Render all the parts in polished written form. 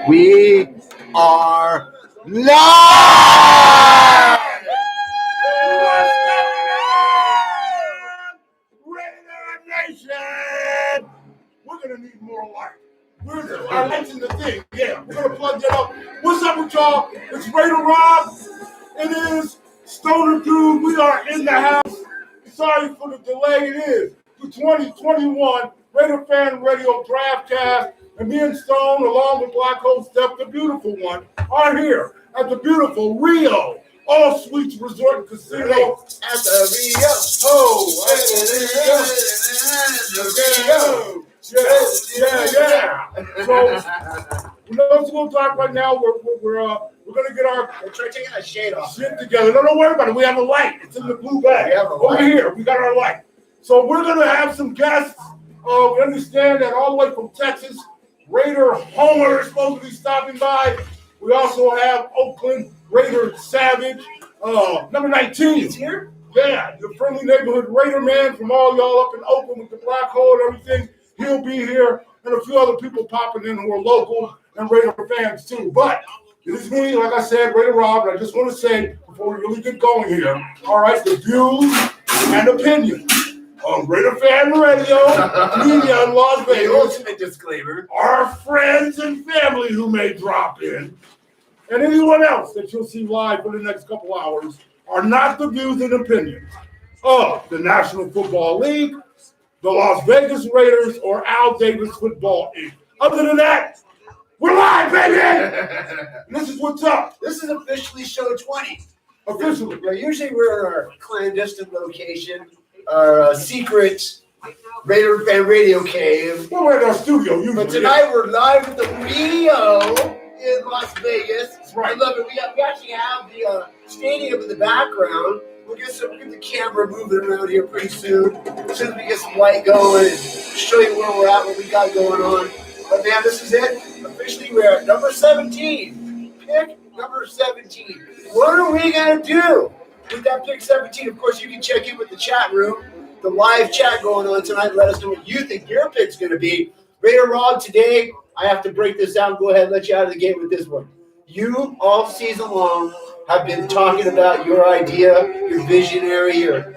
We are live! RaiderNation! We're going to need more light. I mentioned the thing. Yeah, we're going to plug that up. What's up with y'all? It's Raider Rob. It is StonerDude. We are in the house. Sorry for the delay. It is the 2021 RaiderFanRadio Draftcast. And me and Stone, along with Black Hole Stef, the beautiful one, are here at the beautiful Rio All Suites Resort and Casino at the Rio. Yeah. So, those who will talk right now, we're gonna get our Try taking that shade off. Shit together. Don't worry about it. We have a light. It's in the blue bag. Over here, we got our light. So we're gonna have some guests. We understand that all the way from Texas, Raider Homer is supposed to be stopping by. We also have Oakland Raider Savage, number 19. He's here? Yeah, the Friendly Neighborhood RaiderMan from all y'all up in Oakland with the black hole and everything. He'll be here, and a few other people popping in who are local and Raider fans too. But it is me, like I said, Raider Rob, and I just want to say, before we really get going here, all right, the views and opinions on Raider Fan Radio, media in Las Vegas, the ultimate disclaimer, our friends and family who may drop in, and anyone else that you'll see live for the next couple hours are not the views and opinions of the National Football League, the Las Vegas Raiders, or Al Davis Football Inc. Other than that, we're live, baby! This is what's up. this is officially show 20. Officially. Yeah, usually we're in our clandestine location, our secret Raider Fan Radio cave. We're at our studio usually. But tonight we're live at the Rio in Las Vegas. That's right. I love it. We actually have the stadium in the background. We'll get the camera moving around here pretty soon. As soon as we get some light going and show you where we're at, what we got going on. But man, this is it. Officially, we're at number 17. Pick number 17. What are we going to do with that pick 17? Of course, you can check in with the chat room, the live chat going on tonight. Let us know what you think your pick's going to be. Raider Rob, today, I have to break this down. Go ahead and let you out of the gate with this one. You, all season long, have been talking about your idea, your visionary, your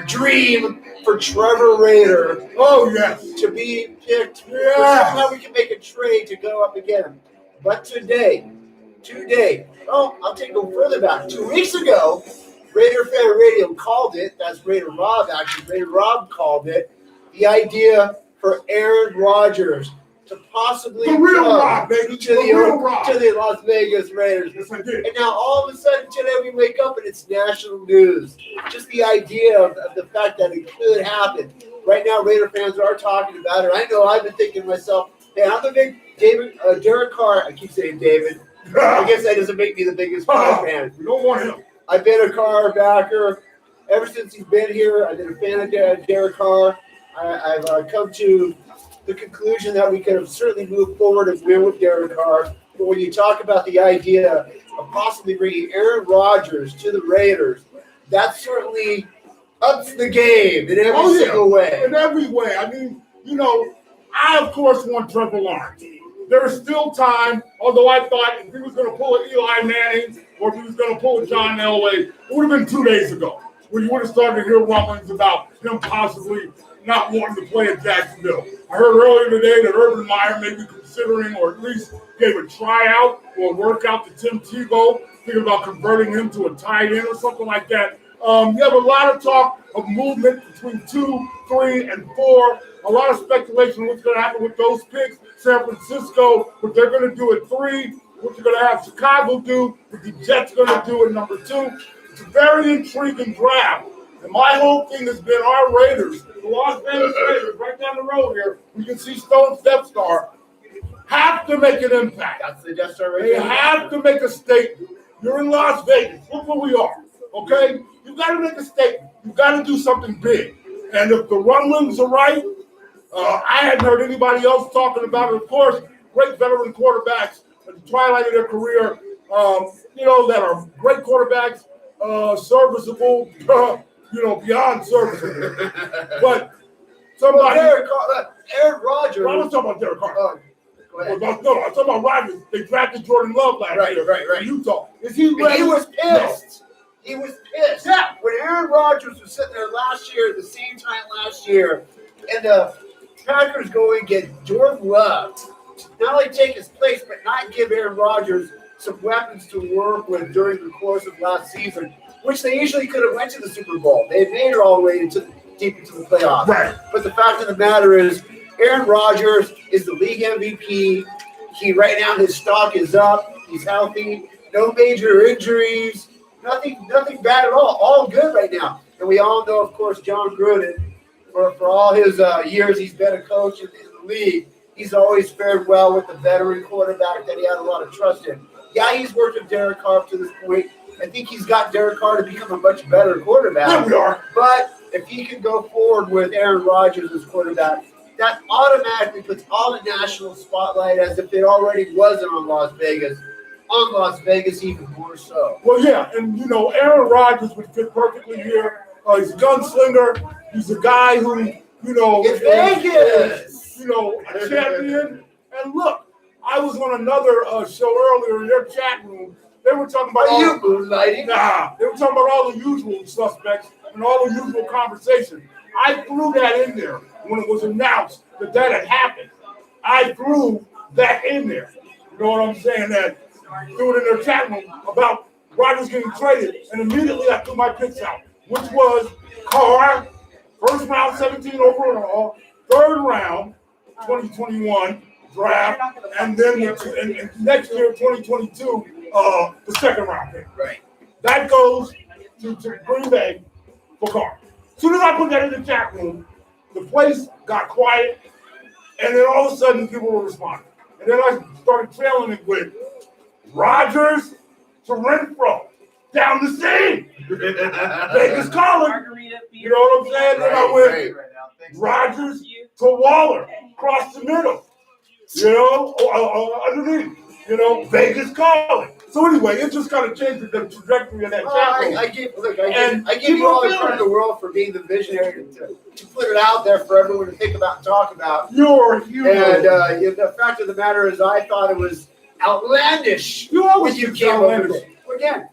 dream for Trevor Raider. Oh, yes. To be picked. Yeah. Somehow we can make a trade to go up again. But today, I'll take it further back. 2 weeks ago, Raider Fan Radio called it. That's Raider Rob, actually. Raider Rob called it. The idea for Aaron Rodgers to possibly the real Rob, baby. To the Las Vegas Raiders. Yes, I did. And now all of a sudden today we wake up and it's national news. Just the idea of the fact that it could happen. Right now, Raider fans are talking about it. I know I've been thinking to myself, hey, I'm the big Derek Carr. I keep saying David. I guess that doesn't make me the biggest Carr fan. We don't want him. I've been a Carr backer ever since he's been here. I've been a fan of Derek Carr. I've come to the conclusion that we could have certainly moved forward and win with Derek Carr. But when you talk about the idea of possibly bringing Aaron Rodgers to the Raiders, that certainly ups the game in every single way. In every way. I mean, I, of course, want Trevor Lawrence. There is still time, although I thought if he was going to pull an Eli Manning or if he was going to pull a John Elway, it would have been 2 days ago when you would have started to hear rumblings about him possibly not wanting to play at Jacksonville. I heard earlier today that Urban Meyer may be considering, or at least gave a tryout or a workout to Tim Tebow, thinking about converting him to a tight end or something like that. You have a lot of talk of movement between 2, 3, and 4. A lot of speculation on what's going to happen with those picks. San Francisco, what they're going to do at 3, what you're going to have Chicago do, what the Jets going to do at number 2. It's a very intriguing draft. And my whole thing has been our Raiders, the Las Vegas Raiders, right down the road here. You can see Stone's Death Star. Have to make an impact. That's the Death Star right They there. have to make a statement. You're in Las Vegas. Look where we are. Okay? You've got to make a statement. You've got to do something big. And if the rumblings are right, I hadn't heard anybody else talking about it. Of course, great veteran quarterbacks at the twilight of their career, that are great quarterbacks, serviceable, beyond serviceable. But somebody... Aaron Rodgers. I was talking about Derek Carr. Go ahead. No, I'm talking about Rodgers. They drafted Jordan Love last year Right. in Utah. Is he ready? He was pissed. No. He was pissed. Yeah. When Aaron Rodgers was sitting there last year, at the same time last year, and the Packers go and get Jordan Love to not only take his place, but not give Aaron Rodgers some weapons to work with during the course of last season, which they easily could have went to the Super Bowl. They made it all the way deep into the playoffs. Right. But the fact of the matter is, Aaron Rodgers is the league MVP. Right now his stock is up. He's healthy. No major injuries. Nothing bad at all. All good right now. And we all know, of course, John Gruden, for all his years he's been a coach in the league, he's always fared well with the veteran quarterback that he had a lot of trust in. Yeah, he's worked with Derek Carr up to this point. I think he's got Derek Carr to become a much better quarterback. Yeah, we are. But if he can go forward with Aaron Rodgers as quarterback, that automatically puts all the national spotlight as if it already wasn't on Las Vegas. On Las Vegas, even more so. Well, yeah, and Aaron Rodgers would fit perfectly here. He's a gunslinger. He's a guy who, It's Vegas. A champion. And look, I was on another show earlier in their chat room. They were talking about Are you moonlighting? They were talking about all the usual suspects and all the usual conversation. I threw that in there when it was announced that had happened. I threw that in there. You know what I'm saying? That threw it in their chat room about Rodgers getting traded, and immediately I threw my picks out, which was Carr, first round 17 overall, third round 2021 draft, and then and next year 2022 the second round pick. Right. That goes to Green Bay for Carr. As soon as I put that in the chat room, the place got quiet, and then all of a sudden people were responding. And then I started trailing it with Rodgers to Renfro down the seam. Vegas calling. You know what I'm saying? Then I went Rodgers to Waller across the middle. Underneath. Vegas calling. So anyway, it just kind of changed the trajectory of that chat room. I give you all the credit in the world for being the visionary to put it out there for everyone to think about and talk about. You're huge. And the fact of the matter is, I thought it was outlandish. You always when you think came outlandish. over. Well, again,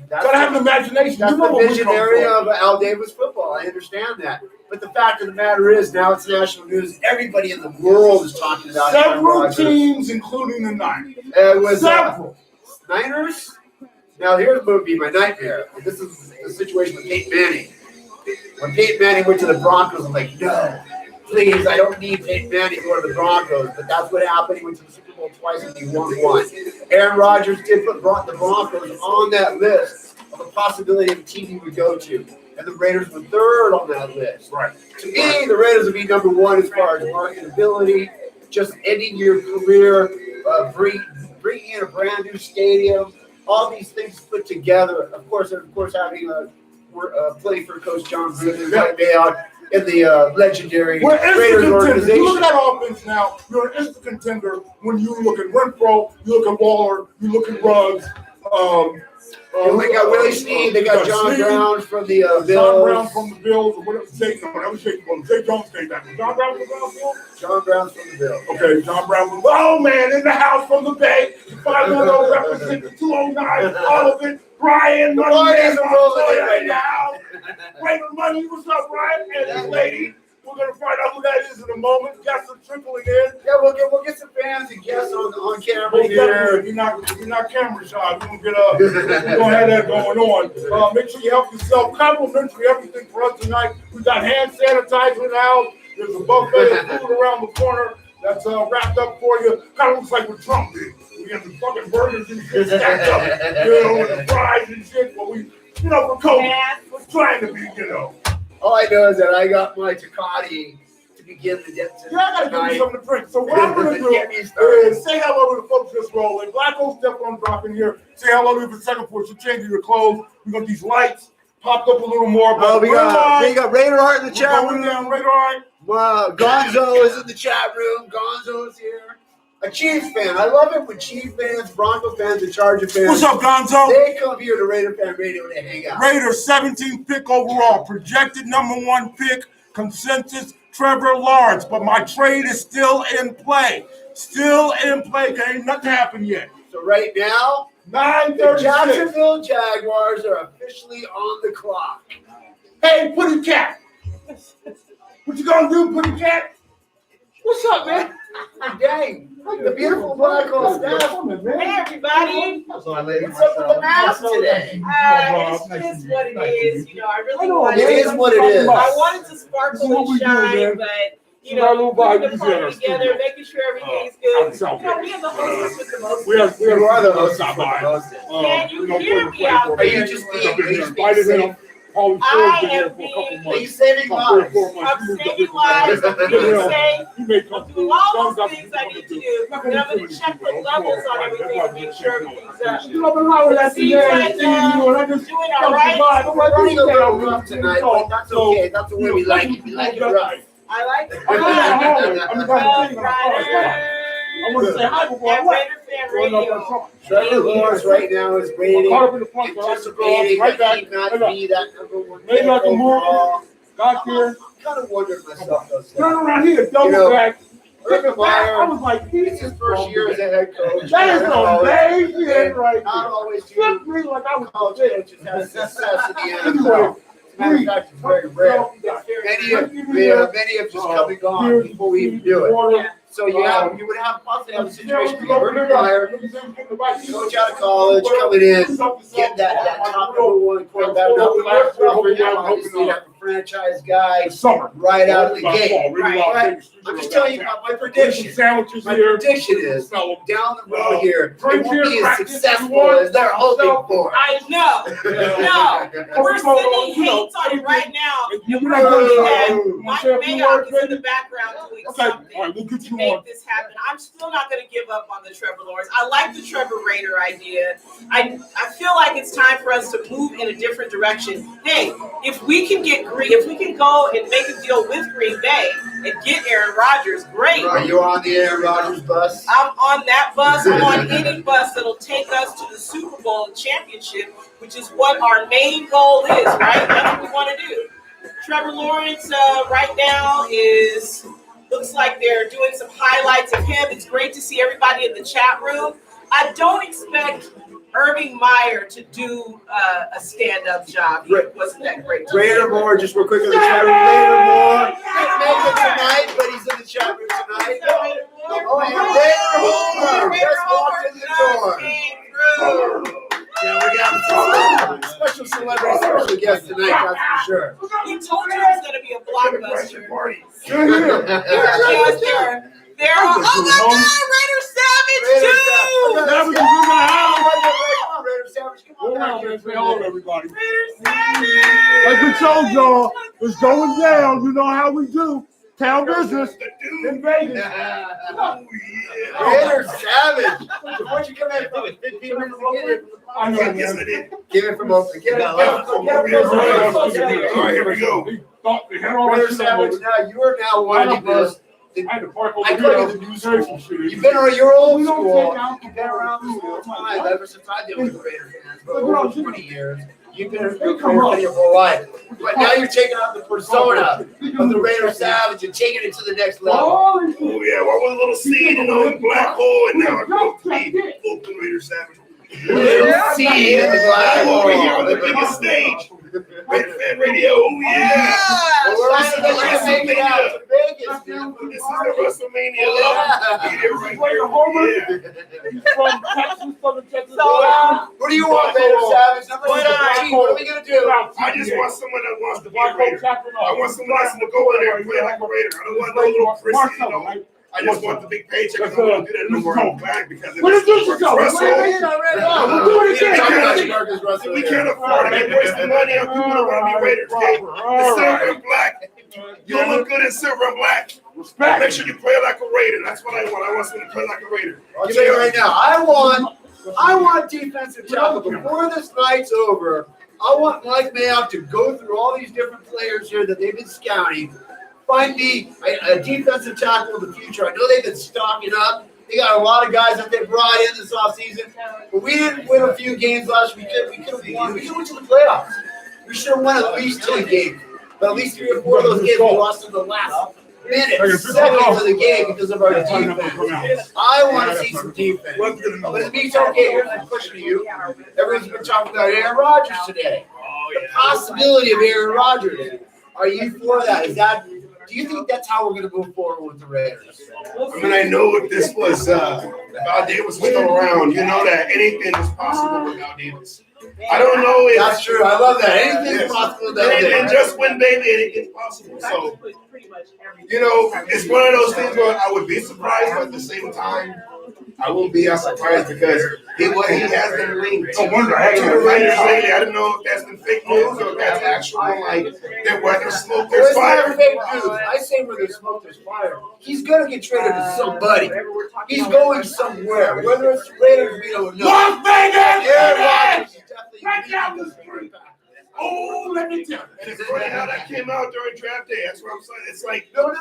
gotta have an imagination. That's the visionary of Al Davis football. I understand that. But the fact of the matter is, now it's national news. Everybody in the world is talking about it. Several teams, including the Niners. It was several. Niners. Now, here's what would be my nightmare. This is the situation with Peyton Manning. When Peyton Manning went to the Broncos, I'm like, no, please, I don't need Peyton Manning to go to the Broncos. But that's what happened. He went to the Super Bowl twice and he won one. Aaron Rodgers did put the Broncos on that list of a possibility of a team he would go to. And the Raiders were third on that list. Right. To me, the Raiders would be number one as far as marketability, just ending your career, bringing in a brand new stadium, all these things put together. Of course, having a play for Coach John Gruden and Mike Mayock in the legendary Raiders organization. You look at that offense now, you're an instant contender when you look at Renfro, you look at Waller, you look at Ruggs. They got Willie Snead. They got John Brown from the Bills. John Brown from the Bills. Or whatever. That was Jay Jones came back. Was John Brown from the Bills? John Brown's from the Bills. Okay, John Brown was, in the house from the Bay. 510 represent 209. All of it. Brian Money is rolling right now. Raider Money, what's up, Brian? And this lady. We're gonna find out who that is in a moment. Guests are trickling in. Yeah, we'll get some fans and guests on camera here. You're not camera shy. We're gonna have that going on. Make sure you help yourself. Complimentary everything for us tonight. We got hand sanitizer in the house. There's a buffet of food around the corner that's wrapped up for you. Kind of looks like what Trump did. We got the fucking burgers and shit stacked up, and the fries and shit. But we, for COVID, we're trying to be, All I know is that I got my Tecate to begin the depth. Yeah, I gotta give you something to drink. So what I'm gonna do is say hello to the folks just rolling. Black Hole Stef on dropping here. Say hello to you for a second before you change your clothes. We got these lights popped up a little more. But we got Raider Art in the chat room. Raider Art. Gonzo is in the chat room. Gonzo's here. A Chiefs fan. I love it when Chiefs fans, Bronco fans, and Charger fans. What's up, Gonzo? They come here to Raider Fan Radio and they hang out. Raiders 17th pick overall. Projected number one pick. Consensus, Trevor Lawrence. But my trade is still in play. Still in play game. Nothing happened yet. So right now, the 9:36. Jacksonville Jaguars are officially on the clock. Hey, Putty Cat. What you gonna do, Putty Cat? What's up, man? Dang, the beautiful black hole Stef. Hey everybody! What's up with the mask today? It's just what it is. You know, I really wanted. It is what it is. I wanted to sparkle and shine, but you know, putting the party together, making sure everything's good. You know, we have the hostess with the most. We are the hostess. Can you hear me out Are you there? just invited him? I am being. Are you saving lives? I'm saving lives. I'm being safe. I'm doing all those things I need to do. And I'm going to check the levels on everything to make sure everything's up. It seems like doing all right. We're running a little rough tonight, but that's okay. That's the way we like it. We like it rough. I like it. I want to say hi before I went. RaiderFanRadio. Trevor Lawrence right now is waiting, anticipating that he not be that #1 maybe I can move. overall. Got here. I kind of wondered myself though. Turn around here, double You know, back. Urban I Meyer, was like, it's his first year as a head coach. that is amazing right Not there. always do Flip me like I was college coaches have success in the Anyway, NFL. As a matter of fact, it's very rare. Many have just come and gone before we even do it. So you would have possibly have a situation where Urban Meyer, coach out of college, coming in, get that top #1 quarterback, obviously have a franchise guy right out of the gate. I'm just telling you about my prediction. My prediction is down the road here, it won't be as successful as they're hoping for. I know. No. We're sending hate on it right now. And we're looking at Mike Mayock is in the background doing something to make this happen. I'm still not going to give up on the Trevor Lawrence. I like the Trevor Raider idea. I feel like it's time for us to move in a different direction. Hey, if we can go and make a deal with Green Bay and get Aaron Rodgers, great. Are you on the Aaron Rodgers bus? I'm on that bus. I'm on any bus that'll take us to the Super Bowl and championship, which is what our main goal is, right? That's what we want to do. Trevor Lawrence right now looks like they're doing some highlights of him. It's great to see everybody in the chat room. I don't expect Urban Meyer to do a stand-up job. He wasn't that great. Raider Moore, just real quick in the chat room. Raider Moore didn't make it tonight, but he's in the chat room tonight. Oh, and Raider Moore just walked in the door. Yeah, we got some special celebrity, special guest tonight, that's for sure. He told you it was going to be a blockbuster. There are. Oh my God, Raider Savage too! Raider Savage, come on down here. Say hello to everybody. Raider Savage! Like we told y'all, it's going down. You know how we do. Town business in Vegas. Raider Savage. Why'd you come in and do it? 15 minutes to get it? I know, man. Give it from Oakland. Get it. All right, here we go. Raider Savage, now you are now one of the most. I call you the new school. You've been around your old school. You've been around the school time ever since I deal with the Raider fans for over 20 years. You've been a Raider fan your whole life. But now you're taking on the persona of the Raider Savage and taking it to the next level. Oh yeah, well, with a little seed, the black hole, and now I go to the Oakland Raider Savage. See in the black hole. Over here on the biggest stage. RaiderFanRadio, yeah! Well, we're also going to make it out to Vegas, dude. This is the WrestleMania. He's from Texas, Southern Texas. What do you want, Raider Savage? What are we going to do? I just want someone that wants to be a Raider. I want someone that's going to go in there and play like a Raider. I don't want no little prissy, you know. I just want the big paycheck. I don't want to do that no more. I'm glad because it's Russell. We can't afford it. We're wasting money on people that want to be Raiders. Okay? The silver and black. You look good in silver and black. Respect. Make sure you play like a Raider. That's what I want. I want someone to play like a Raider. I'll tell you right now. I want defensive tackle before this night's over. I want Mike Mayock to go through all these different players here that they've been scouting. Find me a defensive tackle of the future. I know they've been stocking up. They got a lot of guys that they brought in this offseason. But we didn't win a few games last week. We could have won. We could have went to the playoffs. We should have won at least 10 games. But at least 3 or 4 of those games we lost in the last minutes, seconds of the game because of our defense. I want to see some defense. But to me, okay, here's my question to you. Everyone's been talking about Aaron Rodgers today. The possibility of Aaron Rodgers. Are you for that? Do you think that's how we're going to move forward with the Raiders? I mean, I know if this was Val Davis was still around, you know that anything is possible with Val Davis. I don't know if that's true. I love that. Anything's possible. And just when baby, anything's possible. So, you know, it's one of those things where I would be surprised, but at the same time, I won't be as surprised because he has been linked to the Raiders lately. I don't know if that's been fake news or if that's actual, like, that where there's smoke, there's fire. Fake news. I say where there's smoke, there's fire. He's going to get traded to somebody. He's going somewhere. Whether it's the Raiders, we don't know. Las Vegas! Yeah, Right down the street. Oh, let me tell you. And it's funny how that came out during draft day. That's what I'm saying. It's like no.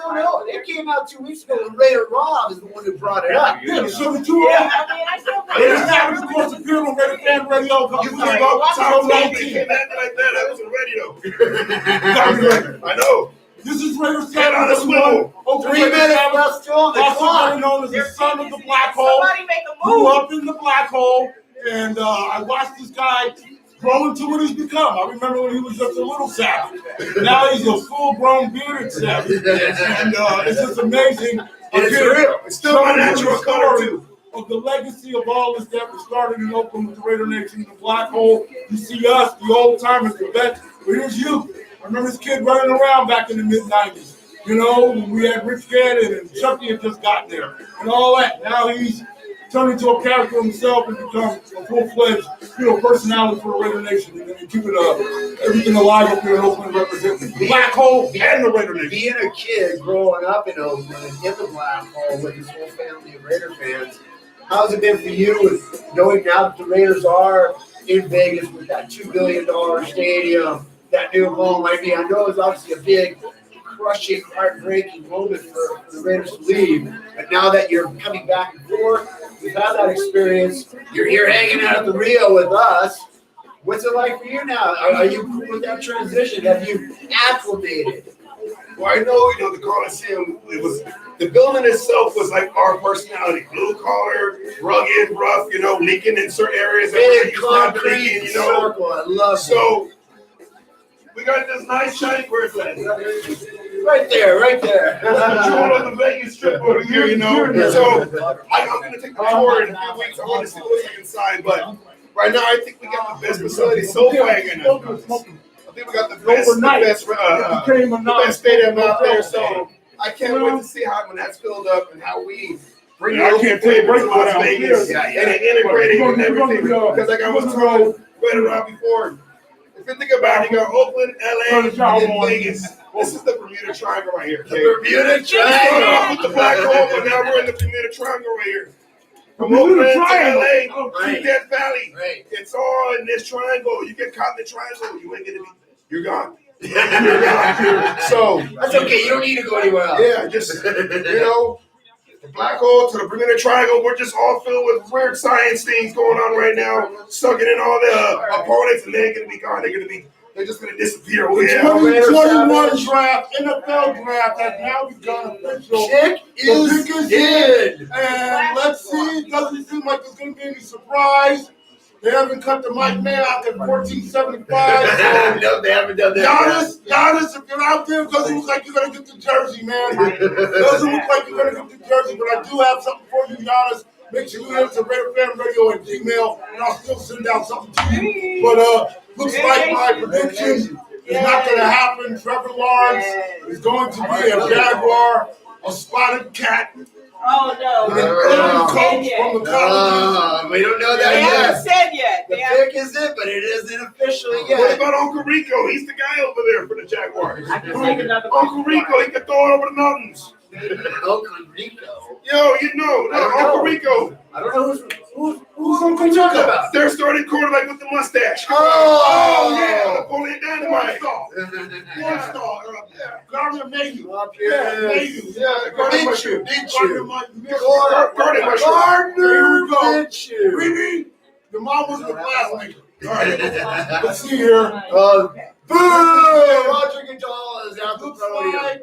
It came out 2 weeks ago. And Raider Rob is the one who brought it up. Yeah, so the two of them. Raider Savage, of course, appeared on RaiderFanRadio. You think about Tom Brady came acting like that? I wasn't ready though. I know. This is Raider Savage. Get on the swivel. 3 minutes left still on the clock. Known as the son of the black hole. Grew up in the black hole, and I watched this guy grow into what he's become. I remember when he was just a little savage. Now he's a full-grown bearded savage, and it's just amazing. It's real. It's still my natural color too. Of the legacy of all this that was started in Oakland with the RaiderNation, the black hole. You see us, the old timers, the vets. But here's you. I remember this kid running around back in the mid-'90s. You know, when we had Rich Gannon and Chucky had just gotten there and all that. Now he's turned into a character himself and become a full-fledged, personality for the RaiderNation and keeping everything alive up here in Oakland representing the black hole and the RaiderNation. Being a kid growing up in Oakland in the black hole with his whole family of Raider fans, how's it been for you with knowing now that the Raiders are in Vegas with that $2 billion stadium, that new home? I mean, I know it's obviously a big, crushing, heartbreaking moment for the Raiders to leave. But now that you're coming back and forth, you've had that experience, you're here hanging out at the Rio with us. What's it like for you now? Are you cool with that transition? Have you acclimated? Well, I know, the Coliseum, the building itself was like our personality. Blue collar, rugged, rough, leaking in certain areas. Big concrete circle. I love it. So, we got this nice shiny birthday. Right there. Control of the Vegas Strip over here, So I'm going to take the tour in a few weeks. I want to see what's inside. But right now, I think we got the best facility so far. I think we got the best stadium out there. So I can't wait to see how when that's filled up and how we bring it over to Las Vegas and integrating and everything. Because like I was told right around before. If you think about it, you got Oakland, LA, and Vegas. This is the Bermuda Triangle right here. Okay? The Bermuda Triangle. With the black hole, but now we're in the Bermuda Triangle right here. From Oakland to LA to Death Valley. Right. It's all in this triangle. You get caught in the triangle, you ain't gonna be. You're gone. You're gone. So that's okay. You don't need to go anywhere else. Yeah, just the black hole to the Bermuda Triangle, we're just all filled with weird science things going on right now, sucking in all the opponents, and they're going to be gone. They're just going to disappear. The 2021 draft, NFL draft has now become official. Pick is in. And let's see, it doesn't seem like there's going to be any surprise. They haven't cut the Mike Man out at 1475. No, they haven't done that. Giannis, if you're out there, it doesn't look like you're going to get the jersey, man. It doesn't look like you're going to get the jersey, but I do have something for you, Giannis. Make sure you answer RaiderFanRadio and Gmail, and I'll still send out something to you. But looks like my prediction is not going to happen. Trevor Lawrence is going to be a Jaguar, a spotted cat. Oh, no. Coach from the college. We don't know that they yet. haven't said yet. The pick is it, but it isn't officially yet. What about Uncle Rico? He's the guy over there for the Jaguars. I can take another Uncle Rico, he can throw it over the mountains. Uncle Rico? Yo, Uncle Rico. I don't know who's Uncle Rico about. Their starting quarterback with the mustache. Oh, yeah. Napoleon Dynamite. Gardner Mayhew. Up here. Mayhew. Yeah, Gardner Minshew. Gardner Minshew. Really? The mom was the last nigga. All right. Let's see here. Boom! Roger Goodall is out the podium.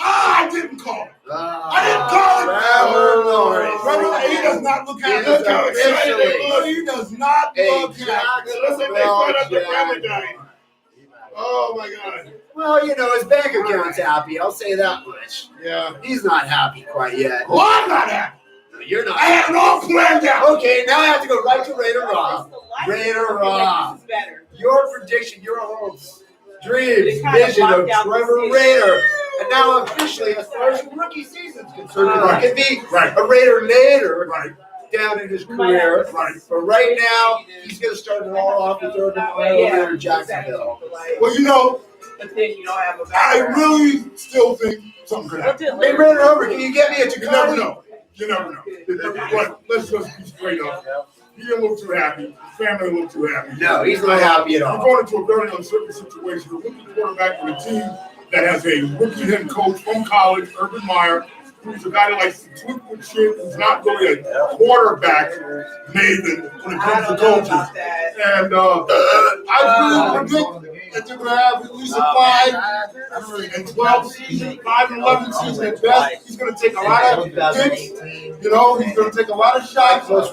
I didn't call it. I didn't call it. Trevor, he does not look happy. Look how excited they look. He does not look happy. It looks like they thought up the family died. Oh my God. Well, you know, his bank account's happy. I'll say that much. Yeah. He's not happy quite yet. Well, I'm not happy. No, you're not. I had it all planned out. Okay, now I have to go right to Raider Rob. Raider Rob. Your prediction, your hopes, dreams, vision of Trevor Raider. And now officially, as far as the rookie season's concerned, he can be a Raider later. Right. Down in his career, but right now he's going to start it all off with Rolando in Jacksonville. Well, you know, but then you don't have a I really still think something could happen. Hey, Raider Over, can you get me a You Tacoma? never know. You never know. But let's just be straight up. He didn't look too happy. His family didn't look too happy. No, he's not happy at all. We're going into a very uncertain situation. We're looking quarterback with a team that has a rookie head coach from college, Urban Meyer, who's a guy that likes to tweak with shit, who's not really a quarterback maven when it comes to coaches. And I really predict that they're going to have at least a 5 and 12 season, 5 and 11 season at best. He's going to take a lot of hits. You know, he's going to take a lot of shots. But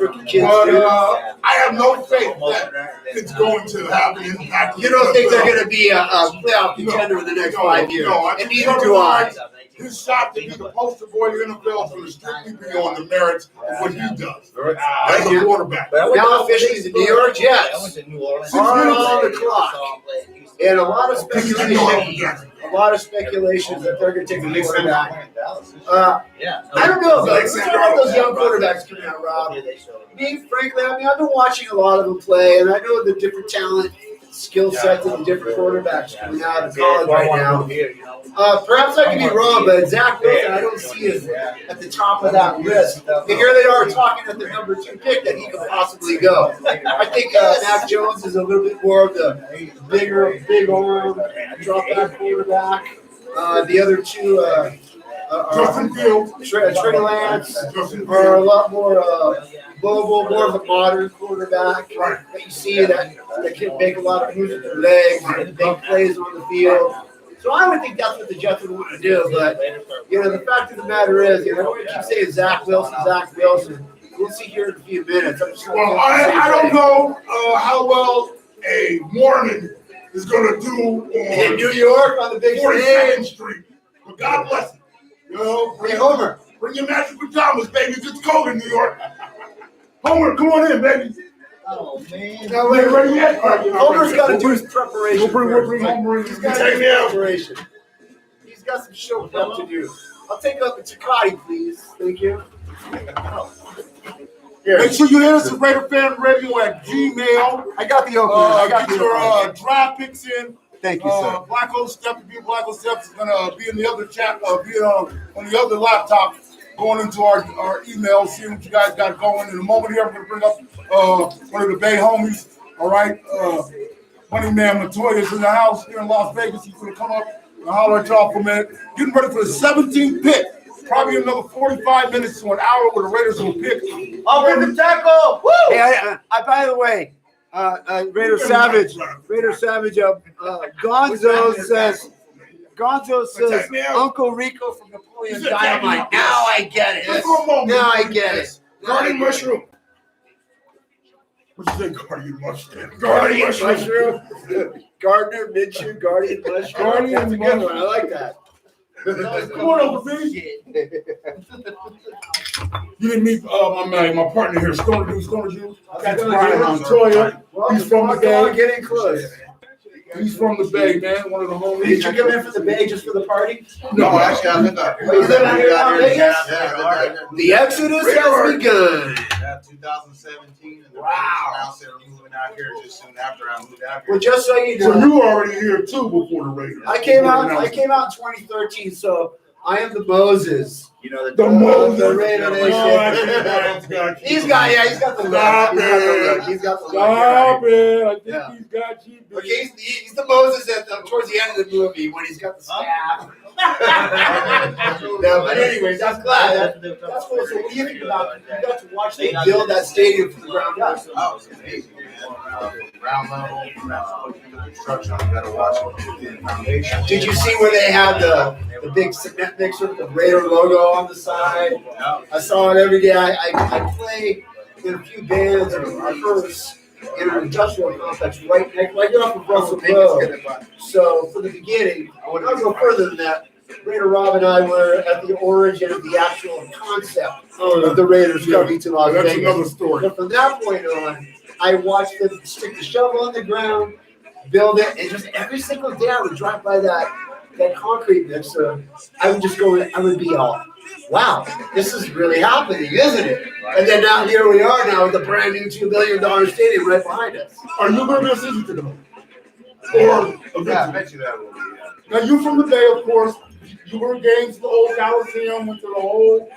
I have no faith that it's going to have an impact. You don't think they're going to be a playoff contender in the next 5 years? And neither do I. His shot to be the poster boy of the NFL is going to strictly be on the merits of what he does as a quarterback. Now officially the New York Jets are on the clock. And a lot of speculation that they're going to take a quarterback. I don't know, but let's talk about those young quarterbacks coming out, Rob. Me, frankly, I mean, I've been watching a lot of them play, and I know the different talent, skill sets of the different quarterbacks coming out of college right now. Perhaps I could be wrong, but Zach Wilson, I don't see is at the top of that list. And here they are talking at the number 2 pick that he could possibly go. I think Mac Jones is a little bit more of the big arm, drop back quarterback. The other two, Justin Fields, Trey Lance, are a lot more mobile, more of a modern quarterback that you see that can make a lot of moves with their legs and big plays on the field. So I would think that's what the Jets would want to do. But, you know, the fact of the matter is, you know, we keep saying Zach Wilson. We'll see here in a few minutes. Well, I don't know how well a Mormon is going to do in New York on the big 42nd Street. But God bless him. You know, Homer, bring your magic pajamas, baby. It's cold in New York. Homer, come on in, baby. Oh, man. No, wait, ready yet? Homer's got to do his preparation. We'll bring Homer in. He's got to do his preparation. He's got some show prep to do. I'll take up a Chicati, please. Thank you. Here. Make sure you hit us at RaiderFanRadio at Gmail. I got the opener. Get your draft picks in. Thank you, sir. Black Hole Stef, Beautiful Black Hole Stef is going to be in the other chat, on the other laptop, going into our emails, seeing what you guys got going. In a moment here, I'm going to bring up one of the Bay homies, all right? Funny Man Montoya is in the house here in Las Vegas. He's going to come up and holler at y'all for a minute. Getting ready for the 17th pick. Probably another 45 minutes to an hour where the Raiders will pick. I'll bring the tackle. Woo! Hey, by the way, Raider Savage, Gonzo says, Uncle Rico from Napoleon Dynamite. Now I get it. Guardian Mushroom. What'd you say, Guardian Mushroom? Guardian Mushroom. Gardner Minshew, Guardian Mushroom. That's a good one. I like that. Come on over, baby. You didn't meet my partner here, StonerDude. That's Brian Montoya. He's from the Bay. Getting close. He's from the Bay, man. One of the homies. Did you come in for the Bay just for the party? No, actually, I lived out here. You live out here in Vegas? The Exodus has begun. 2017. And the wow. Raiders announced they were moving out here just soon after I moved out here. Well, just so you know. So you were already here too before the Raiders. I came out in 2013, so I am the Moses. You know the Moses. The RaiderNation. He's got the look. He's got the look. Stop it. I think he's got you. Okay, he's the Moses towards the end of the movie when he's got the staff No, but anyways, that's glad. That's cool. So what do you think about? You got to watch them build that stadium from the ground up. That was amazing, man. Ground level, construction. You got to watch the foundation. Did you see where they had the big cement mixer with the Raider logo on the side? I saw it every day. I play in a few bands and rehearse in an industrial complex right off of Russell Road. So from the beginning, I'll go further than that. Raider Rob and I were at the origin of the actual concept of the Raiders coming to Las Vegas. That's another story. But from that point on, I watched them stick the shovel on the ground, build it, and just every single day I would drive by that concrete mixer. I would be all, wow, this is really happening, isn't it? And then now here we are now with a brand new $2 billion stadium right behind us. Are you going to be a season ticket holder? Or Yeah, I bet you that will be. Now, you from the Bay, of course. You were games to the old Coliseum, went to the whole,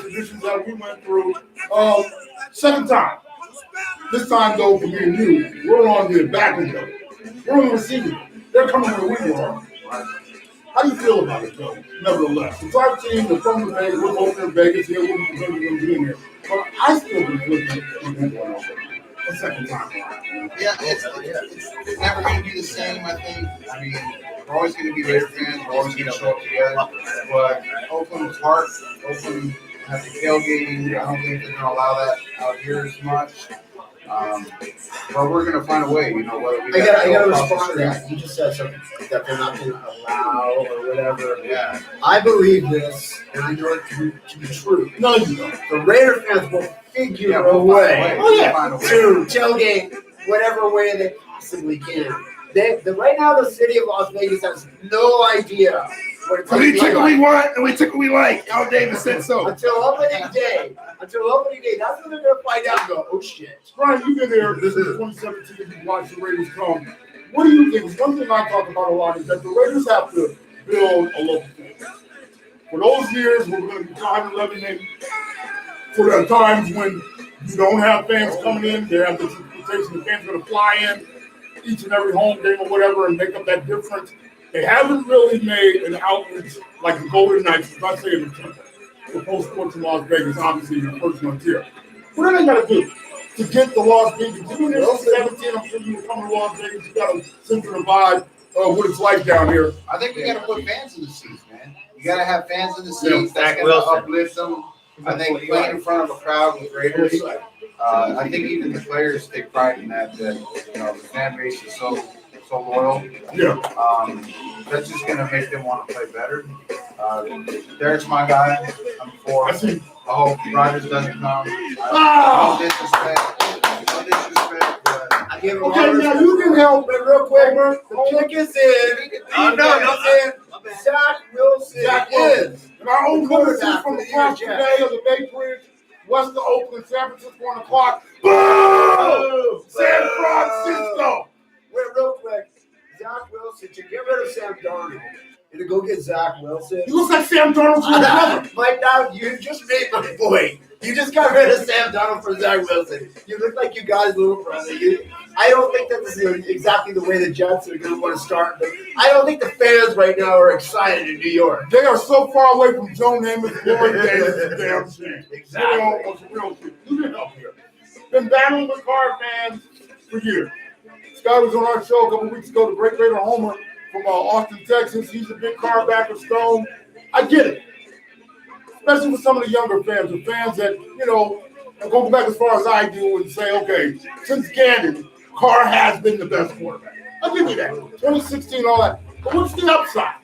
traditions that we went through. Second time. This time, though, for me and you, we're on the back end of it. We're on the receiving end. They're coming where we are. How do you feel about it, though, nevertheless? It's our team, they're from the Bay, we're both in Vegas here, we're going to be in here. But I still been looking at a second time. Yeah, it's never going to be the same, I think. I mean, we're always going to be Raider fans. We're always going to show up together. But Oakland's heart, Oakland has the tailgating. I don't think they're going to allow that out here as much. But we're going to find a way, whether we I got to respond to that. You just said something that they're not going to allow or whatever. Yeah. I believe this, and I know it to be true. No, you don't. The Raider fans will figure we'll a way find a way. to tailgate whatever way they possibly can. Right now, the city of Las Vegas has no idea what it's We take what we want and we take what we like. Al Davis said so. Until opening day, that's when they're going to find out and go, oh shit. Brian, you've been there. This is 2017. You watched the Raiders come. What do you think? One thing I talk about a lot is that the Raiders have to build a local team. For those years, we're going to be trying to lemonade. For the times when you don't have fans coming in, they have this expectation the fans are going to fly in each and every home game or whatever and make up that difference. They haven't really made an outreach like the Golden Knights, if I say it in Tampa, the post-sports in Las Vegas, obviously the first one here. What do they got to do to get the Las Vegas? You were in 17, I'm sure you were coming to Las Vegas. You got to send to the vibe what it's like down here. I think we got to put fans in the seats, man. You got to have fans in the seats. That's going to uplift them. I think playing in front of a crowd with Raiders, I think even the players take pride in that the fan base is so loyal. Yeah. That's just going to make them want to play better. Derek's my guy. I'm for it. I hope Rodgers doesn't come. No disrespect, but I give him okay, now you can help me real quick. The pick is in. Zach Wilson is. And our own quarterback from across the bay of the Bay Bridge, west of Oakland, San Francisco, 1 o'clock. Boom! San Francisco. Wait, real quick. Zach Wilson, to get rid of Sam Darnold and to go get Zach Wilson. He looks like Sam Darnold's little brother. Mike, now you just made my point. You just got rid of Sam Darnold for Zach Wilson. You look like you got his little brother. I don't think that this is exactly the way the Jets are going to want to start. But I don't think the fans right now are excited in New York. They are so far away from Joe Namath's glory days. It's a damn shame. Exactly. It's a real shit. You can help here. Been battling with Carr fans for years. Scott was on our show a couple weeks ago, the great Raider Homer from Austin, Texas. He's a big Carr backer, Stone. I get it. Especially with some of the younger fans, the fans that, go back as far as I do and say, okay, since Gannon, Carr has been the best quarterback. I'll give you that. 2016, all that. But what's the upside?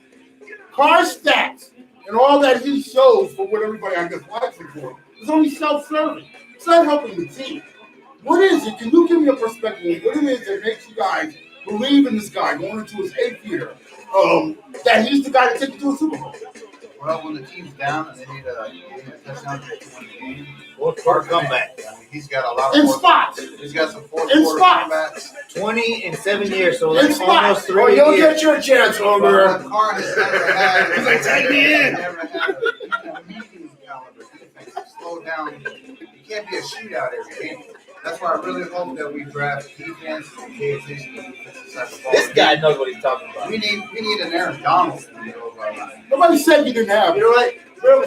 Carr's stats and all that he shows for what everybody, I guess, likes him for is only self-serving. It's not helping the team. What is it? Can you give me a perspective of what it is that makes you guys believe in this guy going into his 8th year, that he's the guy to take you to a Super Bowl? Well, when the team's down and they need a touchdown to win the game, Or comeback. I mean, he's got a lot of In spots. He's got some fourth In quarter spots. comebacks. 20 in 7 years, so In that's spots. almost 3 Oh, you'll years. get your chance, Homer. Carr has never had. He's like, take me in. Never had a medium caliber defense. Slow down. You can't be a shootout every game. That's why I really hope that we draft defense and pay attention to the defensive side of the ball. This guy knows what he's talking about. We need an Aaron Donald in the middle of our line. Nobody said you didn't have. You know what?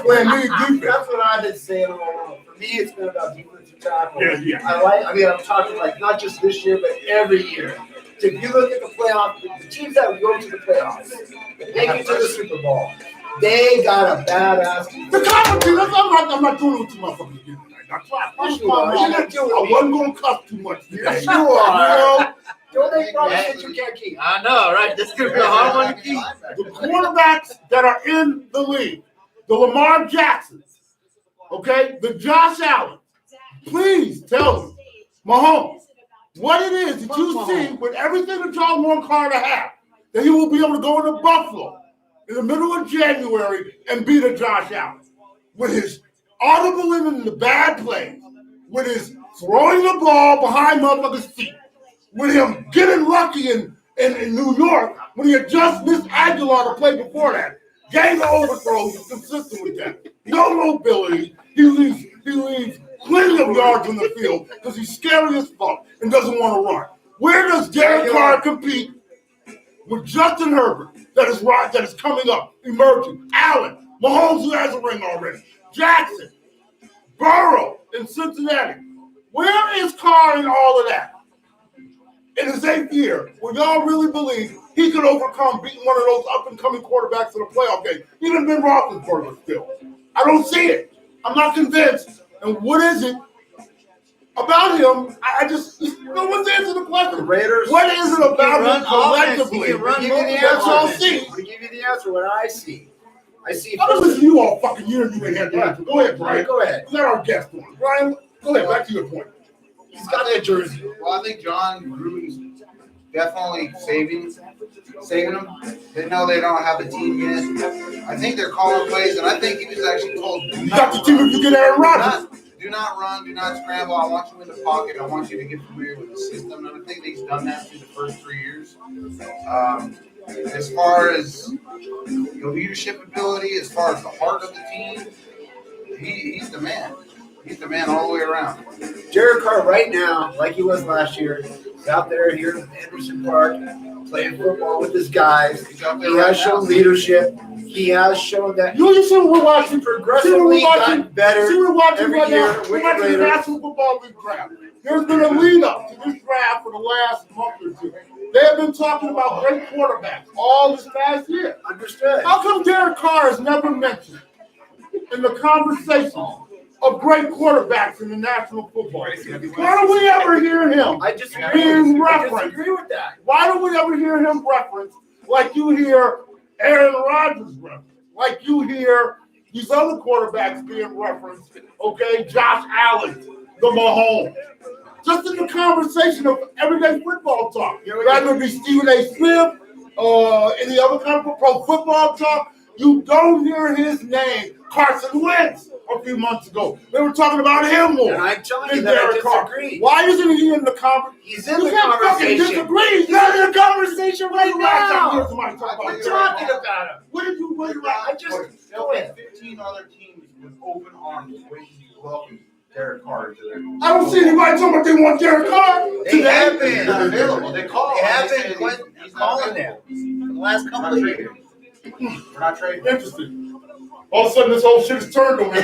Playing league defense. That's what I've been saying all along. For me, it's been about defensive tackle. Yeah. I'm talking like not just this year, but every year. So if you look at the playoffs, the teams that go to the playoffs, they get to the Super Bowl. They got a badass defense. The conference, I'm not doing what you motherfuckers do tonight. I wasn't going to cuss too much today. Yes, you are. Don't make promises you can't keep. I know, right? This could be a hard one to keep. The quarterbacks that are in the league, the Lamar Jacksons, okay, the Josh Allen, please tell me, Mahomes, what it is that you see with everything that y'all want Carter to have, that he will be able to go into Buffalo in the middle of January and beat a Josh Allen with his audible in the bad plays, with his throwing the ball behind motherfuckers' feet, with him getting lucky in New York when he had just missed Aguilar to play before that. Game overthrows is consistent with that. No mobility. He leaves plenty of yards on the field because he's scary as fuck and doesn't want to run. Where does Derek Carr compete with Justin Herbert that is coming up, emerging? Allen, Mahomes, who has a ring already, Jackson, Burrow in Cincinnati. Where is Carr in all of that? In his 8th year, will y'all really believe he could overcome beating one of those up-and-coming quarterbacks in a playoff game? Even Ben Roethlisberger still. I don't see it. I'm not convinced. And what is it about him? No one's answering the question. The Raiders. What is it about him collectively? That's all I see. I'm going to give you the answer. What I see. I see. I'm listening to you all fucking year and you ain't had the answer. Go ahead, Brian. Go ahead. Let our guest on. Brian, go ahead. Back to your point. He's got that jersey. Well, I think John Gruden's definitely saving them. They know they don't have a team yet. I think they're calling plays, and I think he was actually told, you got the team if you get Aaron Rodgers. Do not run, do not scramble. I want you in the pocket. I want you to get familiar with the system. And I think he's done that through the first 3 years. As far as leadership ability, as far as the heart of the team, he's the man. He's the man all the way around. Derek Carr right now, like he was last year, is out there here in Anderson Park playing football with his guys. He has shown leadership. He has shown that you see what we're watching. Progressively gotten better every year. We're watching the National Football League draft. There's been a lead up to this draft for the last month or two. They have been talking about great quarterbacks all this past year. Understood. How come Derek Carr is never mentioned in the conversation of great quarterbacks in the National Football League? Why don't we ever hear him being referenced? I disagree with that. Why don't we ever hear him referenced like you hear Aaron Rodgers referenced, like you hear these other quarterbacks being referenced, okay, Josh Allen, the Mahomes. Just in the conversation of everyday football talk. Rather it be Stephen A. Smith, any other kind of pro football talk, you don't hear his name. Carson Wentz a few months ago. They were talking about him more. And I'm telling you that I disagree. Why isn't he in the conversation? He's in the conversation. Disagree. He's not in the conversation right now. We're talking about him. What did you wait around? I just There'll be 15 other teams with open arms waiting to welcome Derek Carr to their. I don't see anybody talking about they want Derek Carr. They have been available. They have been calling them for the last couple of years. We're not trading. Interesting. All of a sudden, this whole shit is turned on me.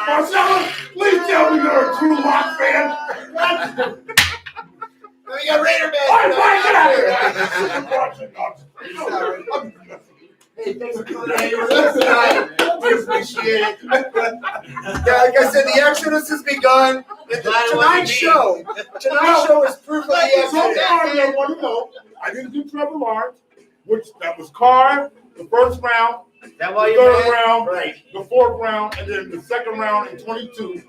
Marcella, please tell me you're a true Lock fan. We got RaiderMan. Hey, thanks for coming out here with us tonight. We appreciate it. Yeah, like I said, the Exodus has begun. Tonight's show is proof of the Exodus. I didn't do Trevor Lawrence, which that was Carr, the first round, the third round, right, the fourth round, and then the second round in 22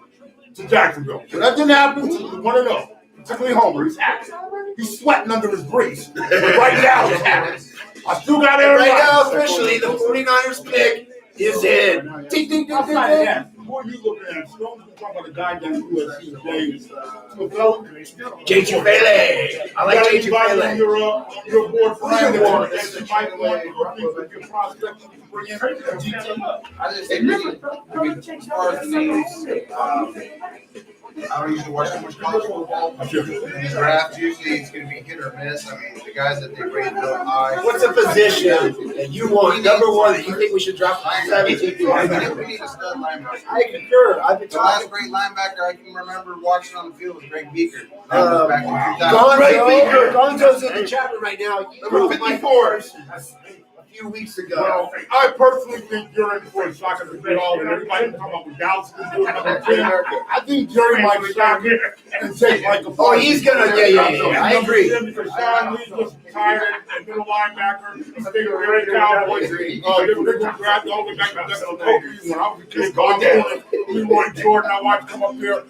to Jacksonville. So that didn't happen. So you want to know, particularly Homer, he's happy. He's sweating under his briefs. But right now, he's happy. I still got Aaron Rodgers. Right now, officially, the 49ers pick is in. Ding, ding, ding, ding, ding. Who are you looking at? Stone's been talking about the guy down in USC, James. J.J. Bailey. I like J.J. Bailey. Your board for that one. That you might want to your prospect to bring in. I just think as far as the names, I don't usually watch too much college football. In the draft, usually it's going to be hit or miss. I mean, the guys that they rate really high. What's a position that you want, number one, that you think we should draft in 17? We need a stud linebacker. I concur. I've been The last talking. great linebacker I can remember watching on the field was Greg Beaker. That was back in 2000. Gonzo's in the chat room right now. You Number wrote 54. a few weeks ago. Well, I personally think you're in for a shock of the great all, and everybody come up with Dallas is doing number 10. I think Jerry might shock it and take like a. Oh, he's gonna. Yeah. I agree. Because Sean Lee just retired and middle linebacker. I think they're very Cowboys. They're going to grab all the way back to Kobe when I was a kid. Leroy Jordan, I watched come up there.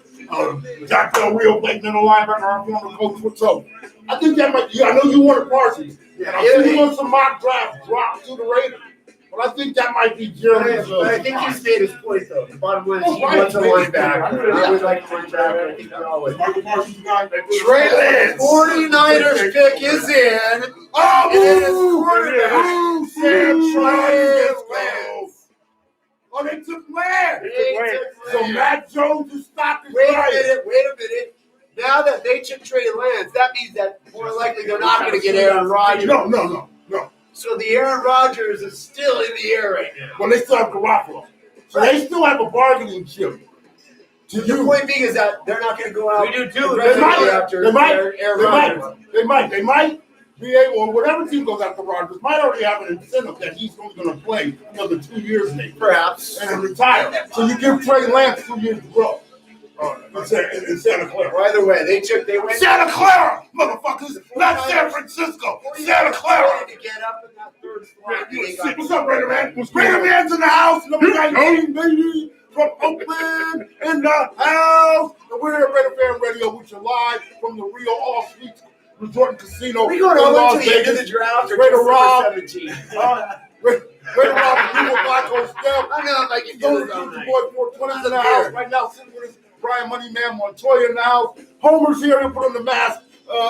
Jack Del Rio, Blake middle linebacker. I'm going to coach. What's up? I think that might. I know you wanted Parsons. And I'm seeing some mock drafts drop to the Raiders. But I think that might be Jerry's. But I think he's made his point, though. The bottom line is he wants a linebacker. I would like a linebacker. I think we all would. Michael Parsons guy. Trey Lance. 49ers pick is in. Oh, and it's quarterback. Oh, they took Lance. So Matt Jones' stock is Wait right. a minute. Now that they took Trey Lance, that means that more likely they're not going to get Aaron Rodgers. No. So the Aaron Rodgers is still in the air right now. Well, they still have Garoppolo. So they still have a bargaining chip. The point being is that they're not going to go out. We do too. They might be able, or whatever team goes after Rodgers, might already have an incentive that he's only going to play another 2 years maybe. Perhaps. And then retire. So you give Trey Lance 2 years to grow. In Santa Clara. Well, either way, they went Santa Clara, motherfuckers, not San Francisco. Santa Clara. To get up in that third slot. What's up, RaiderMan? RaiderMan's in the house. Number 19, baby, from Oakland in the house. And we're here at Raider Fan Radio, which are live from the Rio All Suites Resort and Casino. We're going all the way to the end of the draft. Raider Rob. 17. Raider Rob, Beautiful Black Hole Stef. I know if I can do this all Boy, night. 420's in the house right now, sitting with us. Brian Money Man Montoya now. Homer's here. He'll put on the mask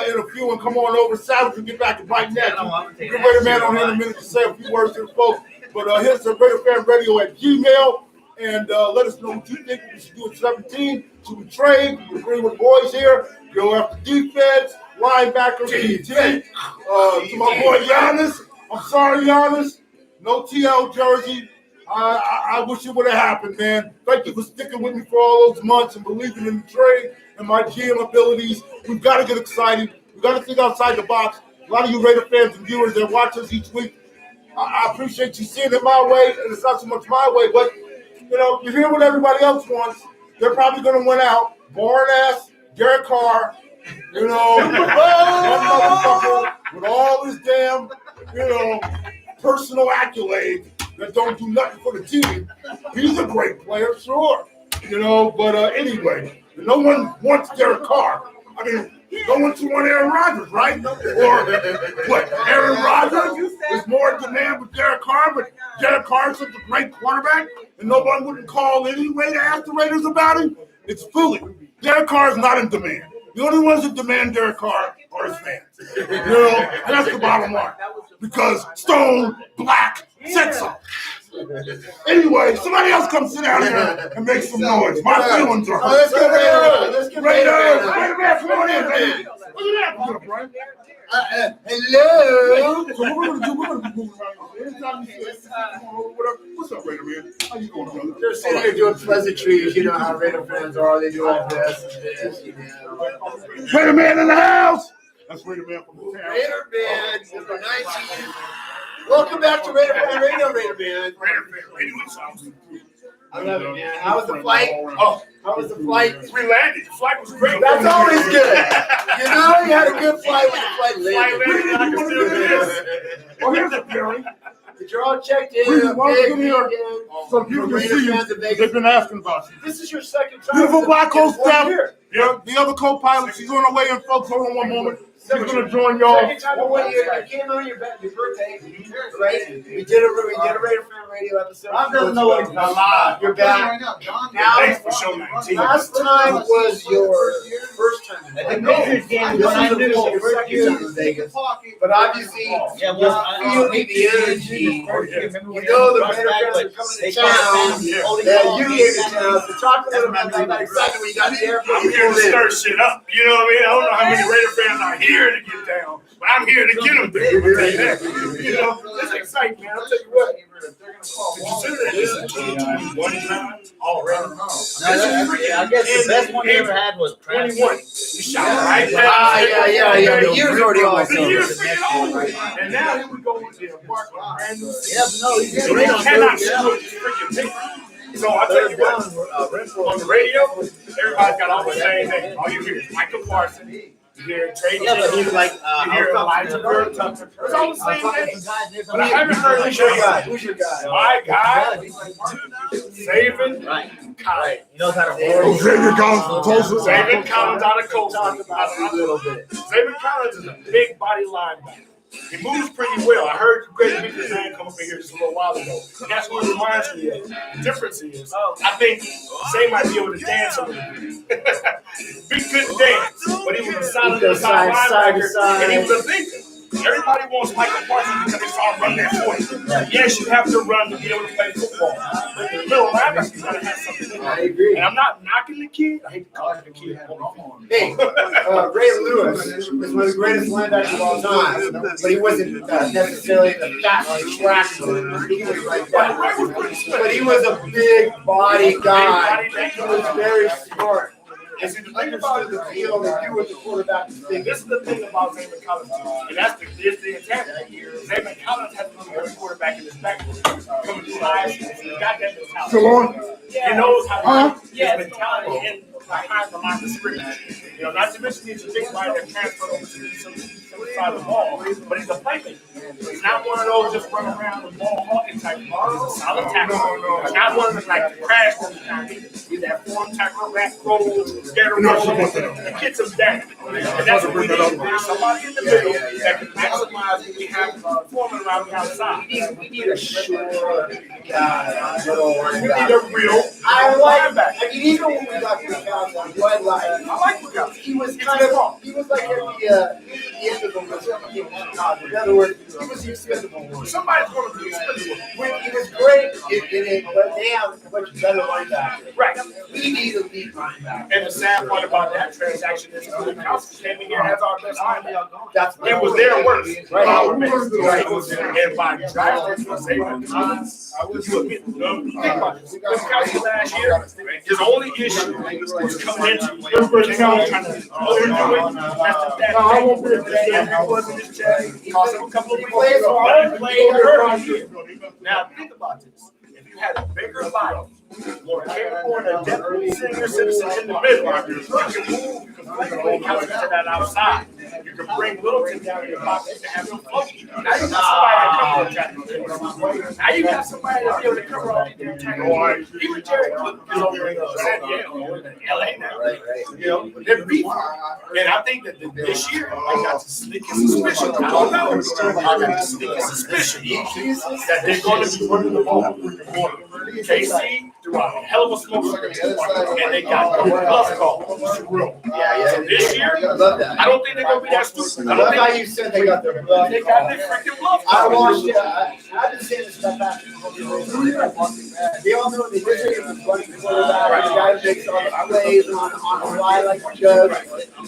in a few and come on over. Savage will get back and bite next. Get RaiderMan on here in a minute to say a few words to the folks. But here's the RaiderFanRadio at Gmail. And let us know what you think we should do at 17. Should we trade? You agree with the boys here? Go after defense, linebacker, DT. To my boy Giannis. I'm sorry, Giannis. No TL jersey. I wish it would have happened, man. Thank you for sticking with me for all those months and believing in the trade and my GM abilities. We've got to get excited. We've got to think outside the box. A lot of you Raider fans and viewers that watch us each week, I appreciate you seeing it my way, and it's not so much my way, but, you hear what everybody else wants. They're probably going to win out. Boring-ass Derek Carr, one motherfucker with all his damn, personal accolades that don't do nothing for the team. He's a great player, sure. But anyway, no one wants Derek Carr. I mean, no one should want Aaron Rodgers, right? Or what? Aaron Rodgers is more in demand with Derek Carr, but Derek Carr is such a great quarterback, and no one wouldn't call anyway to ask the Raiders about him. It's foolish. Derek Carr is not in demand. The only ones that demand Derek Carr are his fans. And that's the bottom line. Because Stone Black said so. Anyway, somebody else come sit down here and make some noise. My feelings are hurt. Let's get Raider. Let's get Raider. Raider, come on in, baby. Look at that, Brian. Hello. So what we're gonna do? We're gonna be moving around. Anytime you say whatever. What's up, Raider man? How you going, brother? They're sitting here doing pleasantries. You know how Raider fans are. They do all this and this. Raider man in the house. That's Raider man from the town. Raider man, number 19. Welcome back to RaiderFanRadio, Raider man. I love it, man. How was the flight? How was the flight? We landed. The flight was great. That's always good. You had a good flight when the flight landed. Well, here's a theory. But you're all checked in. So you can see you. They've been asking about you. This is your second time. Beautiful Black Hole Stef. The other co-pilot, she's on her way in, folks. Hold on one moment. He's gonna join y'all. Second time of what you came on your birthday, right? We did a Raider Fan Radio episode. I don't know what you're back. Thanks for show 19. Last time was your first time. The Patriots game was when I knew your second time in Vegas. But obviously, Yeah, you're well, feeling the energy. You know the Raider fans are coming to town. Yeah, you came to town. So talk a little bit about exactly when you got the airport. I'm here to stir shit up. You know what I mean? I don't know how many Raider fans are here to get down, but I'm here to get them there. I'll tell you that. You know, it's exciting, man. I'll tell you what. Consider that this is 2021 time already. I guess the best one you ever had was 21. You shot right Yeah. The year's already almost The over. year's freaking over. And now here we go with the embark on a brand new season. no, So they cannot screw this freaking thing. So I'll tell you what, on the radio, everybody's got all the same thing. All you hear is Michael Parsons. You hear Trey Yeah, but he's like, you hear Elijah Bird. It's all the same thing. But I haven't heard Who's your guy? Who's your guy? My guy, Savin Collins. He knows how to Xavier Collins from Tulsa. Savin Collins out of Coast. Savin Collins is a big body linebacker. He moves pretty well. I heard the great big man come up in here just a little while ago. And that's what it reminds me of. The difference is, I think Zay might be able to dance a little bit. Big good dance, but he was a solid Side to linebacker, side. and he was a thinker. Everybody wants Michael Parsons because they saw him run that 40. Yes, you have to run to be able to play football. But the little linebacker got to have something in there. I agree. And I'm not knocking the kid. I hate to call him the kid. Hey, Ray Lewis is one of the greatest linebackers of all time, but he wasn't necessarily the fastest track. He was like that. But he was a big body guy. He was very smart. And see, the thing about the field and you as the quarterback is thinking. This is the thing about Zayman Collins, and that's the intent. Zayman Collins has to be every quarterback in his backfield. Coming through high school, he's got that mentality. Still on? He knows how to his mentality in behind the line of scrimmage. You know, not to mention he's a big guy that transferred over to the side of the ball, but he's a playmaker. He's not one of those just run around with ball hawking type. He's a solid tackler. He's not one of them like crash every time. He's that form tackler, back roll, get a roll. He gets him down. And that's what we need. There's somebody in the middle that can maximize what we have forming around the outside. We need a sure guy. We need a real I like linebacker. I mean, even when we got Mikhail, I like Mikhail. he was kind of, he was like at the end of the list. In other words, he was the expendable one. Somebody's going to be expendable. He was great in it, but they have a much better linebacker. Right. We need a lead linebacker. And the sad part about that transaction is Gronkowski came in here as our best linebacker. That's It was their worst. Right. Our best. Right. And by drafting Zayman Collins, you admit, think about this. Gronkowski last year, his only issue was coming into trying to overdo it. I won't be able to say That wasn't his chest. He cost him a couple of weeks. But he played hurt. Now think about this. If you had a bigger body, more capable and adept senior citizens in the middle, you can move, you can play the way out to that outside. You can bring Littleton down in the box to have him float. Now you got somebody that comes on. Now you got somebody that's able to cover all these tackles. Even Derek Carr is over in San Diego, in LA now. You know, they're beefing. And I think that this year, I got the sneaky suspicion. I don't know. I got the sneaky suspicion that they're going to be running the ball. KC threw out a hell of a smoke and they got a bluff call. So this year, I don't think they're going to be that stupid. I I don't love how think you said they got their bluff. they got their freaking bluff I call. watched it. I've been saying this stuff after. They all know they just take a bunch of quarterback, the guy who makes all the plays on the fly like a judge.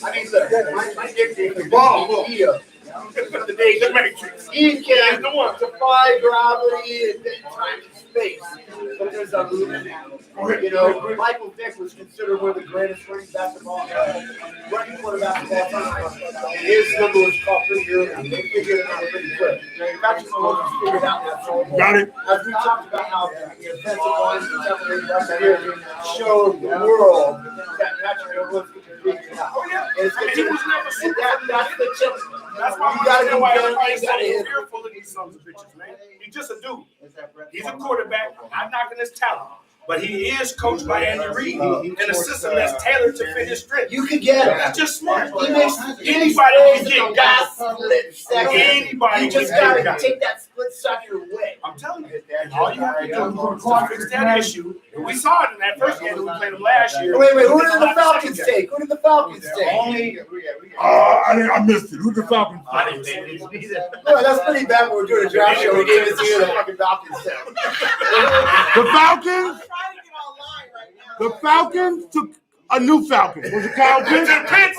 I mean, look, my nickname is Ball. The day the Matrix. He can defy gravity and time and space. But there's a limit. You know, Michael Vick was considered one of the greatest running basketball, running quarterbacks of all time. And his number was called pretty early. They figured it out pretty quick. Patrick Mahomes figured out that so Got it. as we talked about how the offensive lines and separated right here showed the world that Patrick Mahomes could figure it out. And it's He was never and that's the chip. That's why You gotta why be everybody's so done. fearful of these sons of bitches, man. He's just a dude. He's a quarterback. I'm not knocking his talent. but he is coached by Andy Reid in a system that's tailored to fit his strength. You could get him. That's just smart. He makes Anybody can get guys. Anybody You just can get gotta guys. take that split second away. I'm telling you, all you have to do is fix that issue. And we saw it in that first game that we played them last year. Wait, who did the Falcons take? Who did the Falcons take? I missed it. Who did the Falcons take? I didn't take it either. No, that's pretty bad when we're doing a draft show. We gave it to you, the fucking Falcons take. The Falcons? The Falcons took a new Falcon. Was it Kyle Pitts? Pitts. They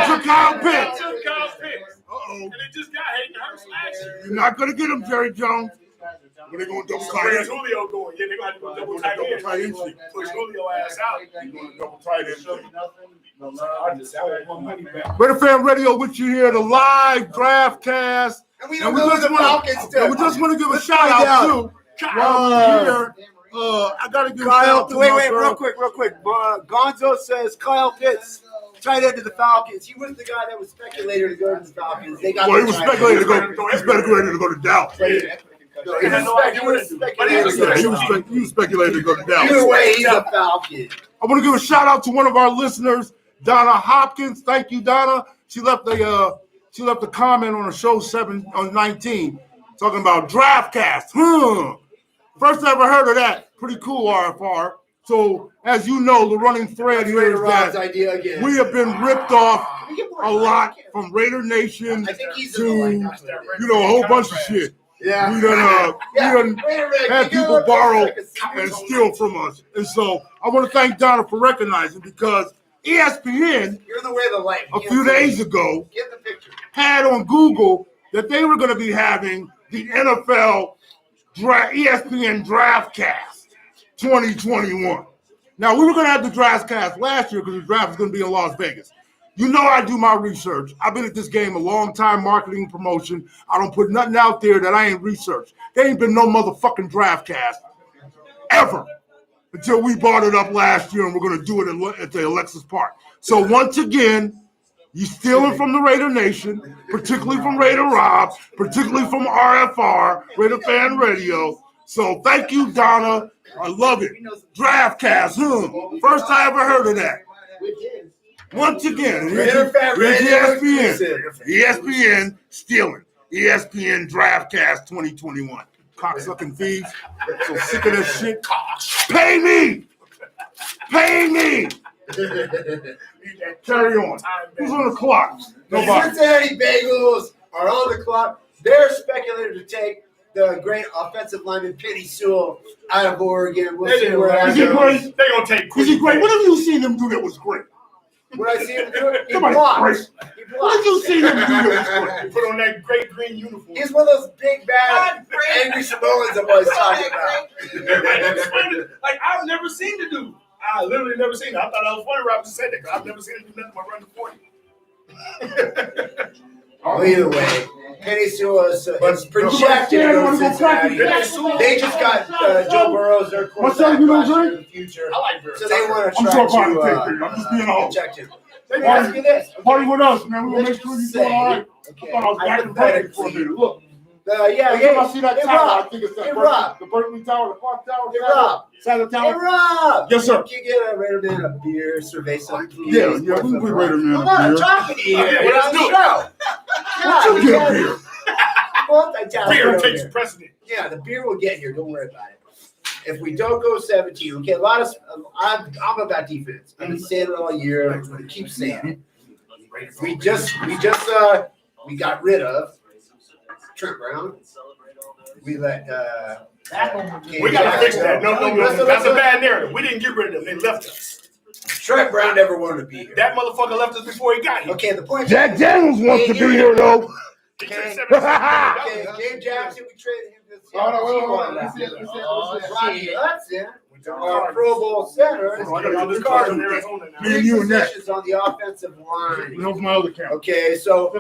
took Kyle Pitts. Uh-oh. And it just got Hayden Hurst last year. You're not going to get him, Jerry Jones. When they going to double tight Where's end? Julio going? Yeah, they're going to have to go double tight end. Push Julio ass out. They're going to double tight end. Raider Fan Radio with you here, the live Draftcast. And we don't know who the Falcons took. We just want to give a shout out to here. I gotta give Kyle. a Wait, real quick. Gonzo says Kyle Pitts, tight end to the Falcons. He was the guy that was speculated to go to the Falcons. They got. Well, he was speculated to go. He's speculated to go to Dallas. He was speculated to go to Dallas. Either way, he's a Falcon. I want to give a shout out to one of our listeners, Donna Hopkins. Thank you, Donna. She left a comment on the show 19 talking about Draftcast. First I ever heard of that. Pretty cool, RFR. So, as you know, the running thread here is that we have been ripped off a lot from RaiderNation to, a whole bunch of shit. Yeah. We done had people borrow and steal from us. And so, I want to thank Donna for recognizing because ESPN, a few days ago, had on Google that they were going to be having the NFL ESPN Draftcast 2021. Now, we were going to have the Draftcast last year because the draft was going to be in Las Vegas. You know I do my research. I've been at this game a long time, marketing, promotion. I don't put nothing out there that I ain't researched. There ain't been no motherfucking Draftcast ever until we brought it up last year, and we're going to do it at the Alexis Park. So once again, you stealing from the Raider Nation, particularly from Raider Rob, particularly from RFR, Raider Fan Radio. So thank you, Donna. I love it. Draftcast, First I ever heard of that. Once again, here's ESPN stealing. ESPN Draftcast 2021. Cocksucking thieves. So sick of this shit. Pay me! Carry on. Who's on the clock? The Cincinnati Bengals are on the clock. They're speculated to take the great offensive lineman Penny Sewell out of Oregon. We'll see where that goes. They're going to take Is he great? What have you seen him do that was great? What I see him do? He blocked. What have you seen him do that was great? He put on that great green uniform. He's one of those big, bad, angry Samoans I'm always talking about. Like, I've never seen the dude. I literally never seen it. I thought I was funny Rob just said that because I've never seen him do nothing but run the 40. Well, either way, Penny Sewell is projected to go to Cincinnati. They just got Joe Burrow, their quarterback in the future. I like Burrow. So they want to I'm try so to I'm just being a hoe. protect him. Let me ask you this. Party with us, man. We're going to make sure you're doing all right. Okay. I thought I was back in Berkeley for a minute. Look. Every time I see that tower, Rob. I think it's that Hey, Berkeley, Rob. the Berkeley Tower, the Park Tower. Hey, Rob. Saturday Hey, Tower. Rob. Yes, sir. Can you get a RaiderMan a beer, cerveza, please? Yeah, we can get RaiderMan Come on, a I'm beer. talking to you. Yeah, We're let's on do the it. show. Come on, You get a beer. Beer takes precedent. Yeah, the beer will get here. Don't worry about it. If we don't go 17, okay, I'm about defense. I've been saying it all year. I'm going to keep saying it. We got rid of Trent Brown. We let We got to fix that. No. That's a bad narrative. We didn't get rid of them. They left us. Trent Brown never wanted to be here. That motherfucker left us before he got here. Okay, the point. Jack Daniels wants to be here, though. He Okay. took 77 Okay, Gabe Jackson, we traded him to the Rocky Hudson, our Pro Bowl center. $100 cars in Arizona now. Me and you and that. Positions on the offensive line. That was my other camera. Okay, so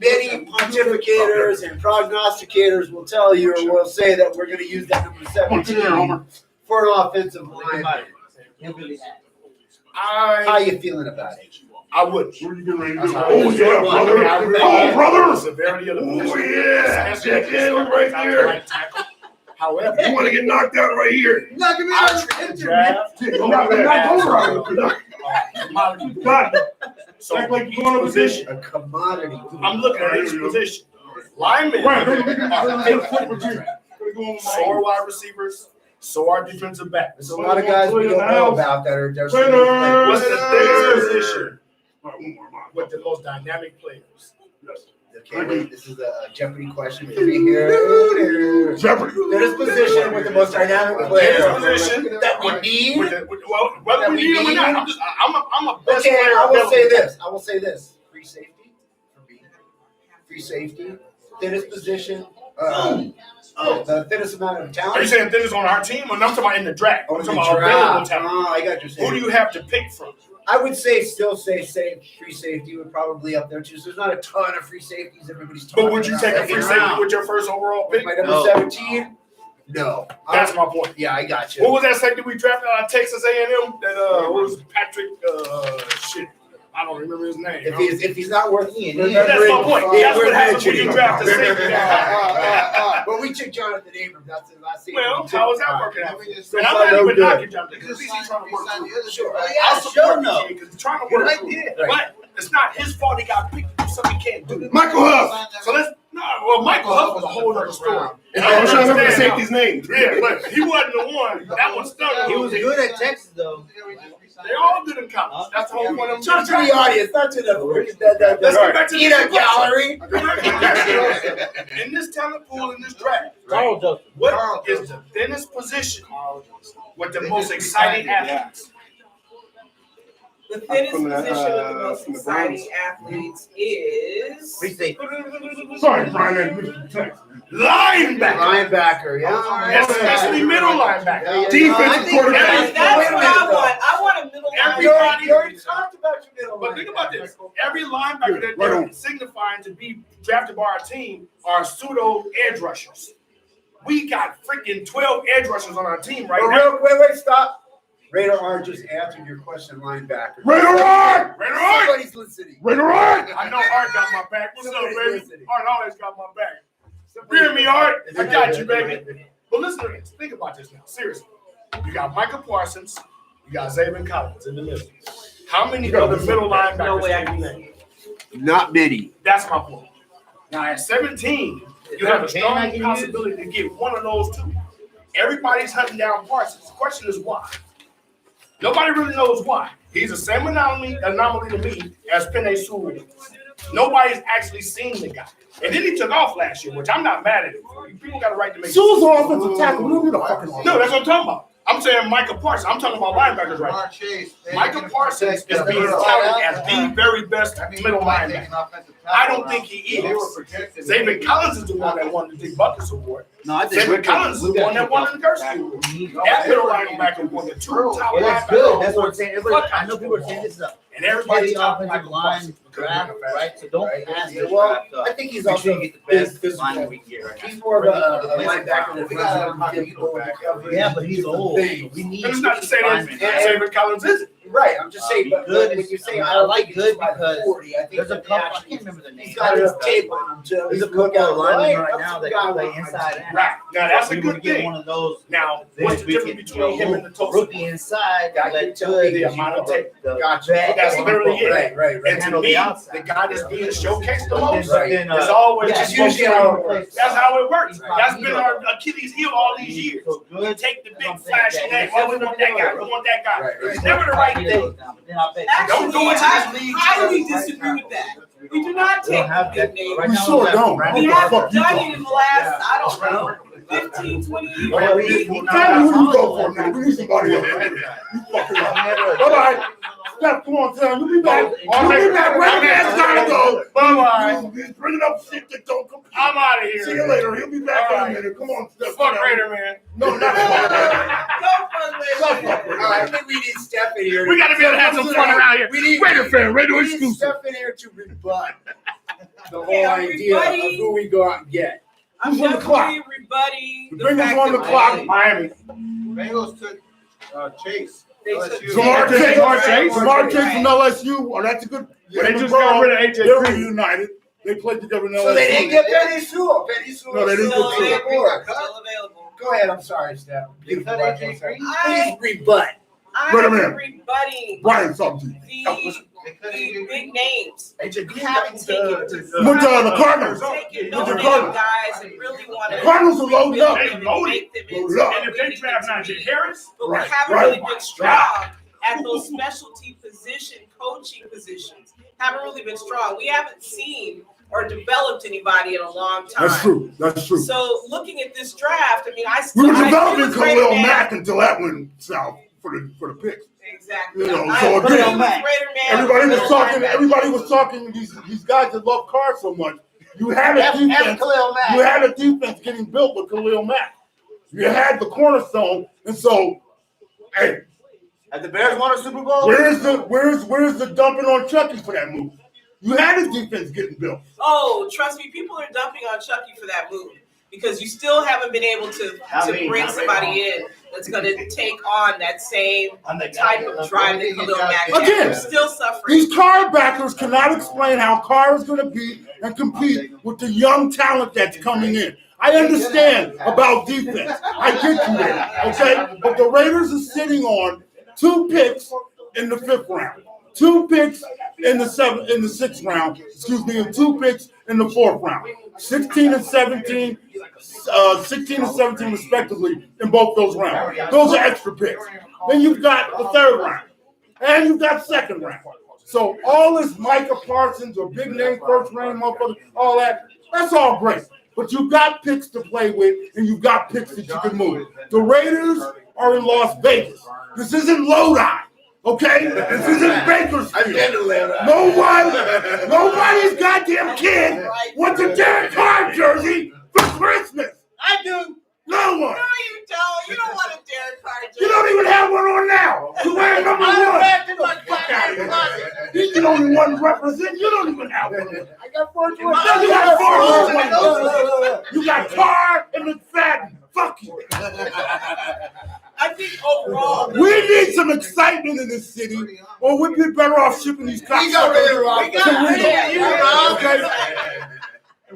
many pontificators and prognosticators will tell you or will say that we're going to use that number 17 for an offensive line. How you feeling about it? I would. What are you getting ready to do? Oh, yeah, brother. Oh, brother. Severity of the Oh, position. yeah. Jack Daniels right there. However, You want to get knocked out right here. Not gonna be I on treat the the draft. Got it. So like you going to position. A commodity. I'm looking at each position. Linemen. So are wide receivers. So are defensive backs. There's a lot of guys we don't know about that are What's the third position with the most dynamic players? Okay, wait, this is a Jeopardy question for me here. Jeopardy. There's position with the most dynamic player Position that we need. Well, whether we need them or not, I'm a best Okay, player. I will say this. Free safety for me. Free safety. Thinnest position. The thinnest amount of talent. Are you saying thinnest on our team, or I'm talking about in the draft? I'm talking about available talent. Oh, I got you. Who do you have to pick from? I would still say free safety would probably up there too. So there's not a ton of free safeties everybody's talking about. But would you take a free safety with your first overall pick? My number 17? No. That's my point. Yeah, I got you. What was that safety we drafted out of Texas A&M? That what was Patrick? Shit, I don't remember his name. If he's not worth that's my point. That's what happens when you draft a safety. But we took Jonathan Abrams. That's the last safety. Well, how is that working out? And I'm far, not no even good. knocking Jonathan because he's trying to work through it. Sure. I'll support him because he's trying to work Right through there. it. But it's not his fault he got picked to do something he can't do. Michael Huff. So Michael Huff was a whole other story. And I'm trying to remember the understand safety's name. Yeah, but he wasn't the one. That one stuck. He was good at Texas, though. They all good in college. That's the whole point I'm Talk trying to the audience, not to the Let's get back to the peanut gallery. In this talent pool, in this draft, Carl Joseph. what is the thinnest position with the most exciting athletes? The thinnest position with the most exciting athletes is. Free safety. Sorry, Brian. Linebacker. Yeah. Especially middle linebacker. Defensive quarterback. That's what I want. I want a middle linebacker. You already talked about your middle But think about this. Every linebacker that they're signifying to be drafted by our team are pseudo edge rushers. We got freaking 12 edge rushers on our team right now. Wait, stop. Raider Art just answered your question, linebacker. Raider Art! Raider Art! Somebody's listening. Raider Art! I know Art got my back. What's up, baby? listening. Art always got my back. Hear me, Art? I got you, baby. But listen to this. Think about this now. Seriously. You got Michael Parsons. You got Zayvon Collins in the middle. How many other middle linebackers can you name? Not many. That's my point. Now, at 17, you have a strong possibility to get one of those two. Everybody's hunting down Parsons. The question is why? Nobody really knows why. He's the same anomaly to me as Penei Sewell. Nobody's actually seen the guy. And then he took off last year, which I'm not mad at him for. People got a right to make Sewell's on offensive tackle. We don't need a fucking No, that's what I'm talking about. I'm saying Michael Parsons. I'm talking about linebackers right now. Chase. Michael Parsons is being touted as the very best middle linebacker. I don't think he is. Zayvon Collins is the one that won the Dick Buckus Award. No, I think Zayvon Collins is the one that won the Gursky Award. That middle linebacker won the two top That's good. That's linebackers. what I'm saying. Everybody, I know people are saying this is a And everybody's shitty talking offensive Michael line Parsons. draft, right? So don't pass this Well, draft up. I think he's Make also sure you get the best physical. lineman we can get right now. He's more of a linebacker than Yeah, but he's old. We need And it's not to say that linemen, right? Zayvon Collins isn't. Right, I'm just saying, but good when you say I like good because 40, I think there's a that couple. I actually- can't remember the name. He's got his tape on him too. There's a couple of linemen right now that can play inside and Right. Now that's a we would good get thing. one of those. Now, Then what's the we difference can, between him and the Tulsa? rookie inside? Got Let you, good the amount of tape. Gotcha. That's literally it. Right. And to handle me, the outside. the guy that's being showcased the But most then, is always yeah, just usually how it works. That's how it works. Right. That's been our Achilles heel all these years. So We good. take the big I'm saying flashy that. name. Oh, we want that guy. We want that guy. Right. It's never the right thing. But then I bet Don't go into this Actually, league. I highly disagree with that. We do not we don't take have the that. big name. Right We now, sure have don't. Brandon We What the haven't fuck you done talking it in the last, I don't know, 15, 20 years. Well, we Tell me who you go for, man. We need somebody else. You fucking up. Bye-bye. Steph, come on, Sam. You be back. You be back. Where the man's gotta go? Bye-bye. He's bringing up shit that don't compete. I'm out of here. See you later. He'll be back in All a right. minute. Come on, Steph. Fuck Raider, man. No, not fuck I think we need Steph in here. We got to be able to have some fun around here. We need Radio we need Steph in here to rebut the whole Okay, idea of everybody- who we go out and get. I'm Who's on the clock? definitely rebutting the Bring us fact on the that clock. Miami. Bengals took Chase. they took LSU. Jamar Chase. Chase. Jamar Chase from LSU. Oh, that's a good. They just got rid of AJ They're Green. reunited. They played together in LSU. So they didn't get Penei Sewell. Penei Sewell No, they didn't still get Sewell. available. Still available. Go ahead. I'm sorry, Steph. Beautiful Black Hole Stef. I- Please rebut. I'm rebutting Brian, something. the big names. We haven't taken the Cardinals. Taking no name guys and really want to. Cardinals are loaded up. They loaded. And if they draft Najee Harris, but we haven't really been strong at those specialty coaching positions. Haven't really been strong. We haven't seen or developed anybody in a long time. That's true. So looking at this draft, I mean, we were developing Khalil Mack until that went south for the picks. Exactly. So again, everybody was talking. These guys that love Carr so much. You had a defense. You had a defense getting built with Khalil Mack. You had the cornerstone, and so, hey. Had the Bears won a Super Bowl? Where's the dumping on Chucky for that move? You had a defense getting built. Oh, trust me, people are dumping on Chucky for that move because you still haven't been able to bring somebody in that's going to take on that same type of drive that Khalil Mack had. Again, We're still suffering. These Carr backers cannot explain how Carr is going to be and compete with the young talent that's coming in. I understand about defense. I get you there, okay? But the Raiders are sitting on 2 picks in the 5th round, 2 picks in the 6th round, and 2 picks in the 4th round. 16 and 17 respectively in both those rounds. Those are extra picks. Then you've got the 3rd round, and you've got 2nd round. So all this Micah Parsons or big name 1st round motherfucker, all that's all great. But you've got picks to play with, and you've got picks that you can move. The Raiders are in Las Vegas. This isn't Lodi, okay? This isn't Bakersfield. Nobody's goddamn kid wants a Derek Carr jersey for Christmas. I do. No one. No, you don't. You don't want a Derek Carr jersey. You don't even have one on now. You're wearing number 1. Fuck out of here. He's the only one representing. You don't even have one. I got 4 choices. You got 4 You got Carr and McFadden. Fuck you. I think overall, we need some excitement in this city, or we'd be better off shipping these cops. We got okay?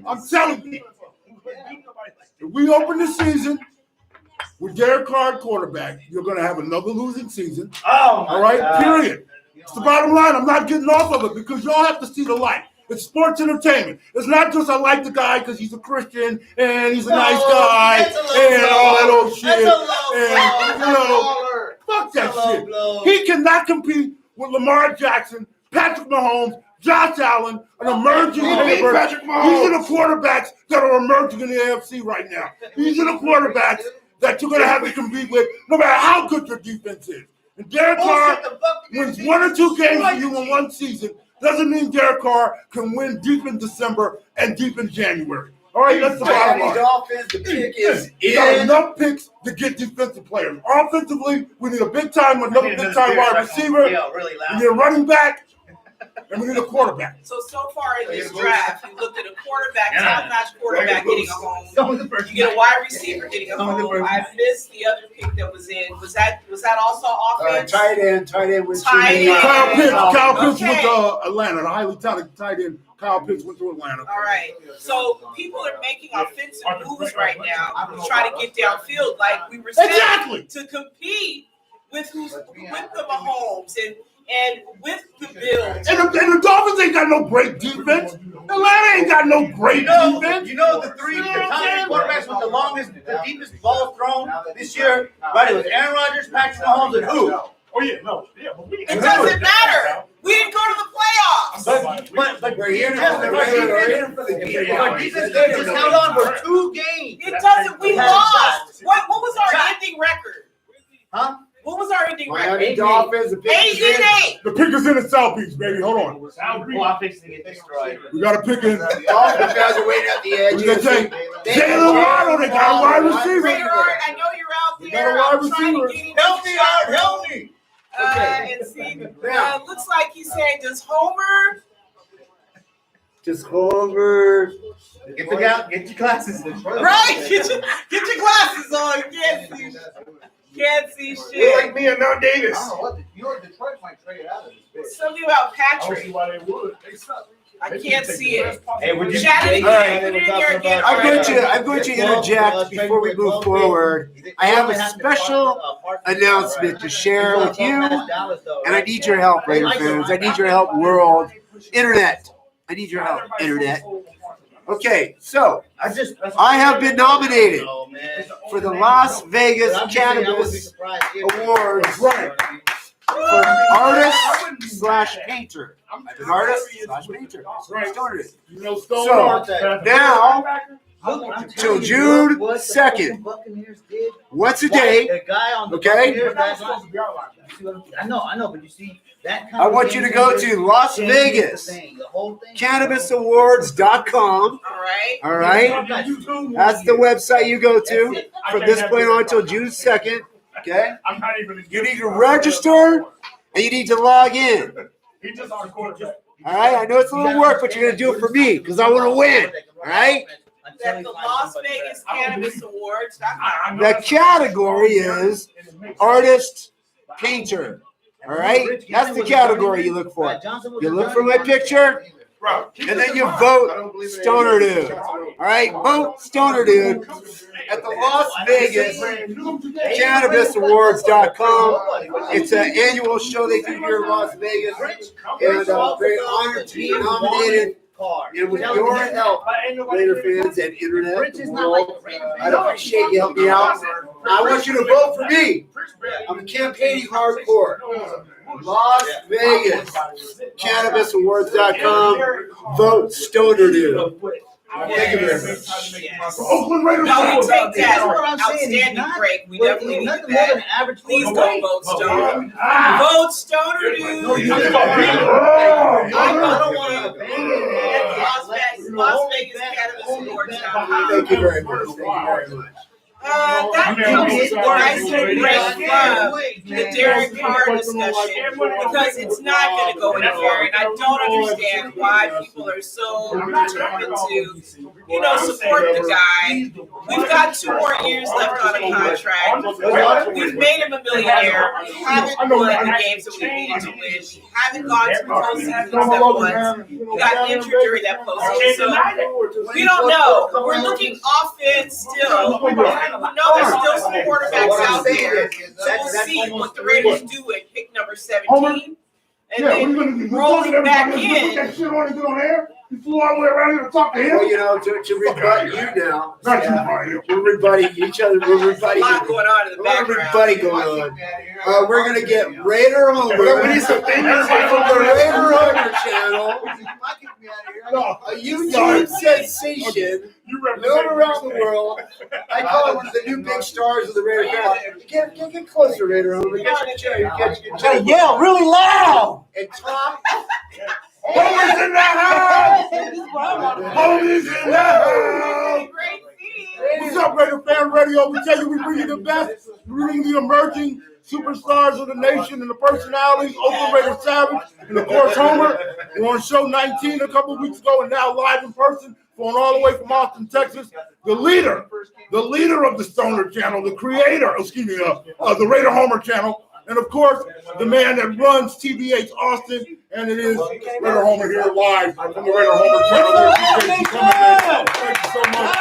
I'm telling you, if we open the season with Derek Carr quarterback, you're going to have another losing season. All right, period. It's the bottom line. I'm not getting off of it because y'all have to see the light. It's sports entertainment. It's not just I like the guy because he's a Christian and he's a nice guy and all that old shit. Fuck that shit. He cannot compete with Lamar Jackson, Patrick Mahomes, Josh Allen, an emerging universe. These are the quarterbacks that are emerging in the AFC right now. These are the quarterbacks that you're going to have to compete with no matter how good your defense is. And Derek Carr wins 1 or 2 games for you in one season. Doesn't mean Derek Carr can win deep in December and deep in January. All right, that's the bottom line. The pick is you got enough picks to get defensive players. Offensively, we need a another big-time wide receiver. We need a running back, and we need a quarterback. So far in this draft, you looked at a quarterback, top-notch quarterback getting a home. You get a wide receiver getting a home. I missed the other pick that was in. Was that also offense? Tight end with Kyle Pitts went to Atlanta. The highly touted tight end Kyle Pitts went to Atlanta. All right. So people are making offensive moves right now to try to get downfield, like we were saying, to compete with the Mahomes and with the Bills. And the Dolphins ain't got no great defense. Atlanta ain't got no great defense. You know the top 3 quarterbacks with the deepest balls thrown this year? Right, it was Aaron Rodgers, Patrick Mahomes, and who? It doesn't matter. We didn't go to the playoffs. But we're here for the defense just held on for 2 games. It doesn't. We lost. What was our ending record? Huh? What was our ending record? Miami Dolphins. 8-8. The pick is in the South Beach, baby. Hold on. I'm fixing to get destroyed. We got a pick in. The Dolphins guys are waiting at the edge. We're going to take Jalen Waddle. They got a wide receiver. Raider Art, I know you're out there. Got a wide receiver. Help me out. Help me. And see, looks like he's saying, does Homer? Just Homer. Get your glasses. Right? Get your glasses on. Can't see shit. Like me and Mount Davis. I don't know what. Detroit might trade out of this. Something about Patrick. why they would. I can't see it. Hey, we're just Chat it All right. in there again. I'm going to interject before we move forward. I have a special announcement to share with you, and I need your help, Raider fans. I need your help, world. Internet. I need your help, Internet. Okay, so I have been nominated for the Las Vegas Cannabis Awards for artist/painter. I'm an artist/painter. Started. So now, till June 2nd, once a day, okay? I know, but you see, I want you to go to Las Vegas, CannabisAwards.com. All All right? That's the website you go to from this point on until June 2nd. Okay? You need to register and you need to log in. All right? I know it's a little work, but you're going to do it for me because I want to win. All right? At the Las Vegas Cannabis Awards. The category is artist painter. All right? That's the category you look for. You look for my picture, and then you vote StonerDude. All right? Vote StonerDude at the Las Vegas CannabisAwards.com. It's an annual show they do here in Las Vegas. And I'm very honored to be nominated. And with your help, Raider fans and internet world, I'd appreciate you helping me out. I want you to vote for me. I'm campaigning hardcore. Las Vegas, CannabisAwards.com. Vote StonerDude. Thank you very much. Oakland Raider No, we Savage. take that outstanding break. We definitely need that. Please don't vote Stoner. Vote Stoner, dude. I don't want to Las Vegas Cannabis Awards. Thank you very much. Thank you very much. That comes nice and break from the Derek Carr discussion because it's not going to go anywhere, and I don't understand why people are so determined to, support the guy. We've got 2 more years left on a contract. We've made him a millionaire. We haven't won the games that we needed to win. We haven't gone to the postseason except once. We got injured during that postseason, so we don't know. We're looking offense still. No, there's still some quarterbacks out there. So we'll see what the Raiders do at pick number 17. And then rolling back in. You flew all the way around here to talk to him? Well, to rebut you now. We're rebutting each other. We're rebutting. A lot going on in the background. Going on. We're going to get Raider Homer. We need some fingers from the Raider Homer channel. A YouTube sensation known around the world. I call it one of the new big stars of the Raider Cast. Get closer, Raider Homer. Get your chair. Gotta yell really loud. And talk. Homies in the house! Homies in the house! What's up, RaiderFanRadio? We tell you we bring you the best. We bring you the emerging superstars of the nation and the personalities, Oakland Raider Savage, and of course Homer. We're on show 19 a couple of weeks ago and now live in person, going all the way from Austin, Texas. The leader of the Stoner channel, the creator, the Raider Homer channel, and of course, the man that runs TBH Austin, and it is Raider Homer here live from the Raider Homer channel. Thank you so much.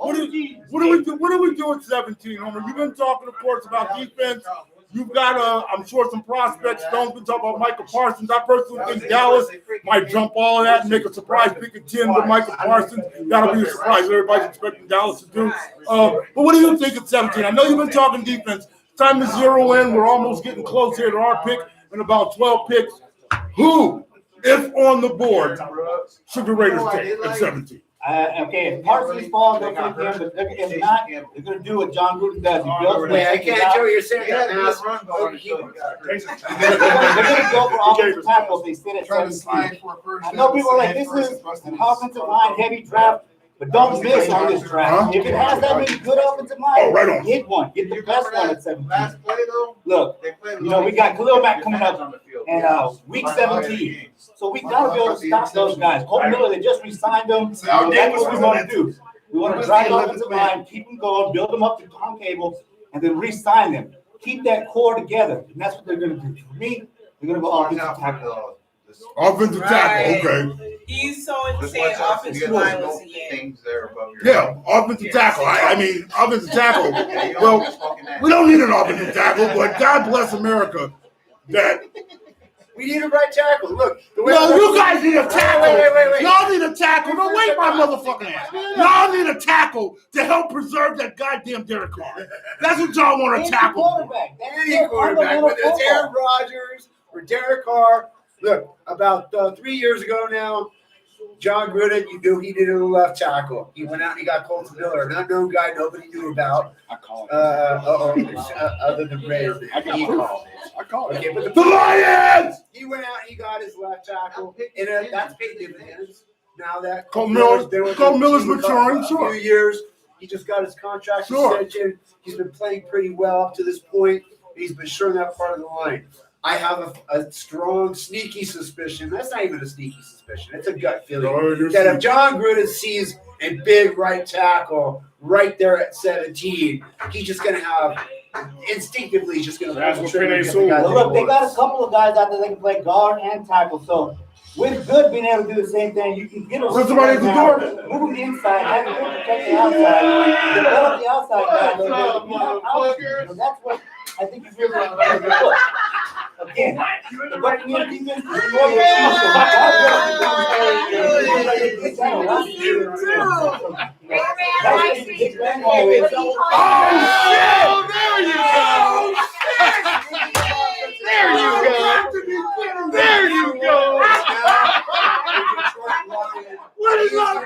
What do we do at 17, Homer? You've been talking, of course, about defense. You've got, I'm sure, some prospects. Stone's been talking about Michael Parsons. I personally think Dallas might jump all of that and make a surprise pick at 10 with Michael Parsons. That'll be a surprise. Everybody's expecting Dallas to do. But what do you think at 17? I know you've been talking defense. Time to zero in. We're almost getting close here to our pick in about 12 picks. Who, if on the board, should the Raiders take at 17? Okay, if Parsons falls, they're going to him, but if not, they're going to do what John Gruden does. He builds I can't tell what you're saying. They're going to go for offensive tackles. They sit at 17. I know people are like, this is an offensive line heavy draft, but don't miss on this draft. If it has that many good offensive line, get one. Get the best one at 17. Look, we got Khalil Mack coming up in week 17. So we got to be able to stop those guys. Cole Miller, they just re-signed them. So that's what we want to do. We want to drive the offensive line, keep them going, build them up to Tom Cable, and then re-sign them. Keep that core together. And that's what they're going to do. For me, They're gonna go offensive tackle. Offensive tackle, okay. He's so insane. Offensive line was things there above your Yeah, offensive tackle. I mean, offensive tackle. Well, we don't need an offensive tackle, but God bless America that. We need a right tackle. Look. No, you guys need a tackle. Wait. Y'all need a tackle. No, wait my motherfucking ass. Y'all need a tackle to help preserve that goddamn Derek Carr. That's what y'all want a tackle for. Any quarterback, whether it's Aaron Rodgers or Derek Carr. Look, about 3 years ago now, John Gruden, you knew he needed a left tackle. He went out and he got Colton Miller, an unknown guy nobody knew about. I call it. Other than Raider. I call it. Okay, but The Lions! he went out and he got his left tackle, and that's paid dividends. Now that Colton Miller's maturing, a sure. few years, he just got his contract extension. He's been playing pretty well up to this point. He's been sure that part of the line. I have a strong, sneaky suspicion. That's not even a sneaky suspicion. It's a gut feeling that if John Gruden sees a big right tackle right there at 17, he's just going to have instinctively. He's just going to. That's what they Look, they got a couple of guys out there that can play guard and tackle. So with Good being able to do the same thing, you can get a somebody at the door. Move the inside, have him protect the outside, develop the outside guy. That's what I think you feel like. Look. Again, the Buccaneers defense is more There you go. What is up?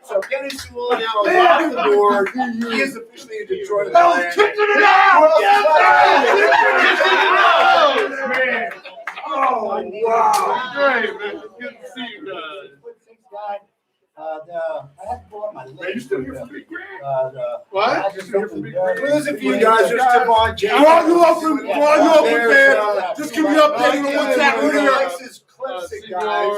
So Kenny Sewell now is off the board. He is officially a Detroit Lion. Man. Oh, wow. Great, man. Good to see you guys. I have to pull up my list. You still here for $3 grand? What? There's a few guys. There's Javon James. While you open, man, just keep me updated on what's happening Who here. likes his clips, guys?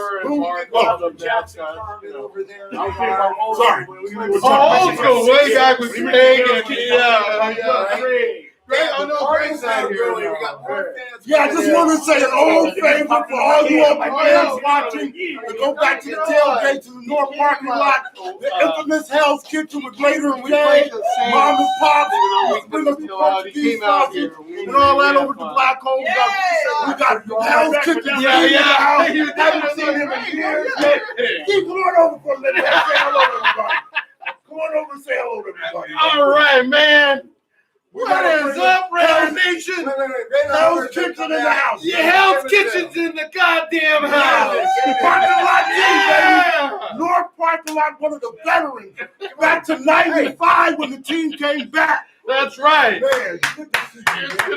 Jackson Carmen over there. Sorry. Old school, way back with Craig and Craig. Craig's out here. We got more fans. Yeah, I just want to say an old favor for all you other fans watching to go back to the tailgate to the North parking lot, the infamous Hell's Kitchen with Raider and Jay, Mom and Pops, bring us the Portuguese sausage and all that over to Black Hole. We got Hell's Kitchen. Yeah. You haven't seen him in years. Keep going over for a minute. Say hello to everybody. Come on over and say hello to everybody. All right, man. What is up, RaiderNation? Hell's Kitchen in the house. Yeah, Hell's Kitchen's in the goddamn house. Parking lot team, baby. North parking lot, one of the veterans. Back to 95 when the team came back. That's right. Man, good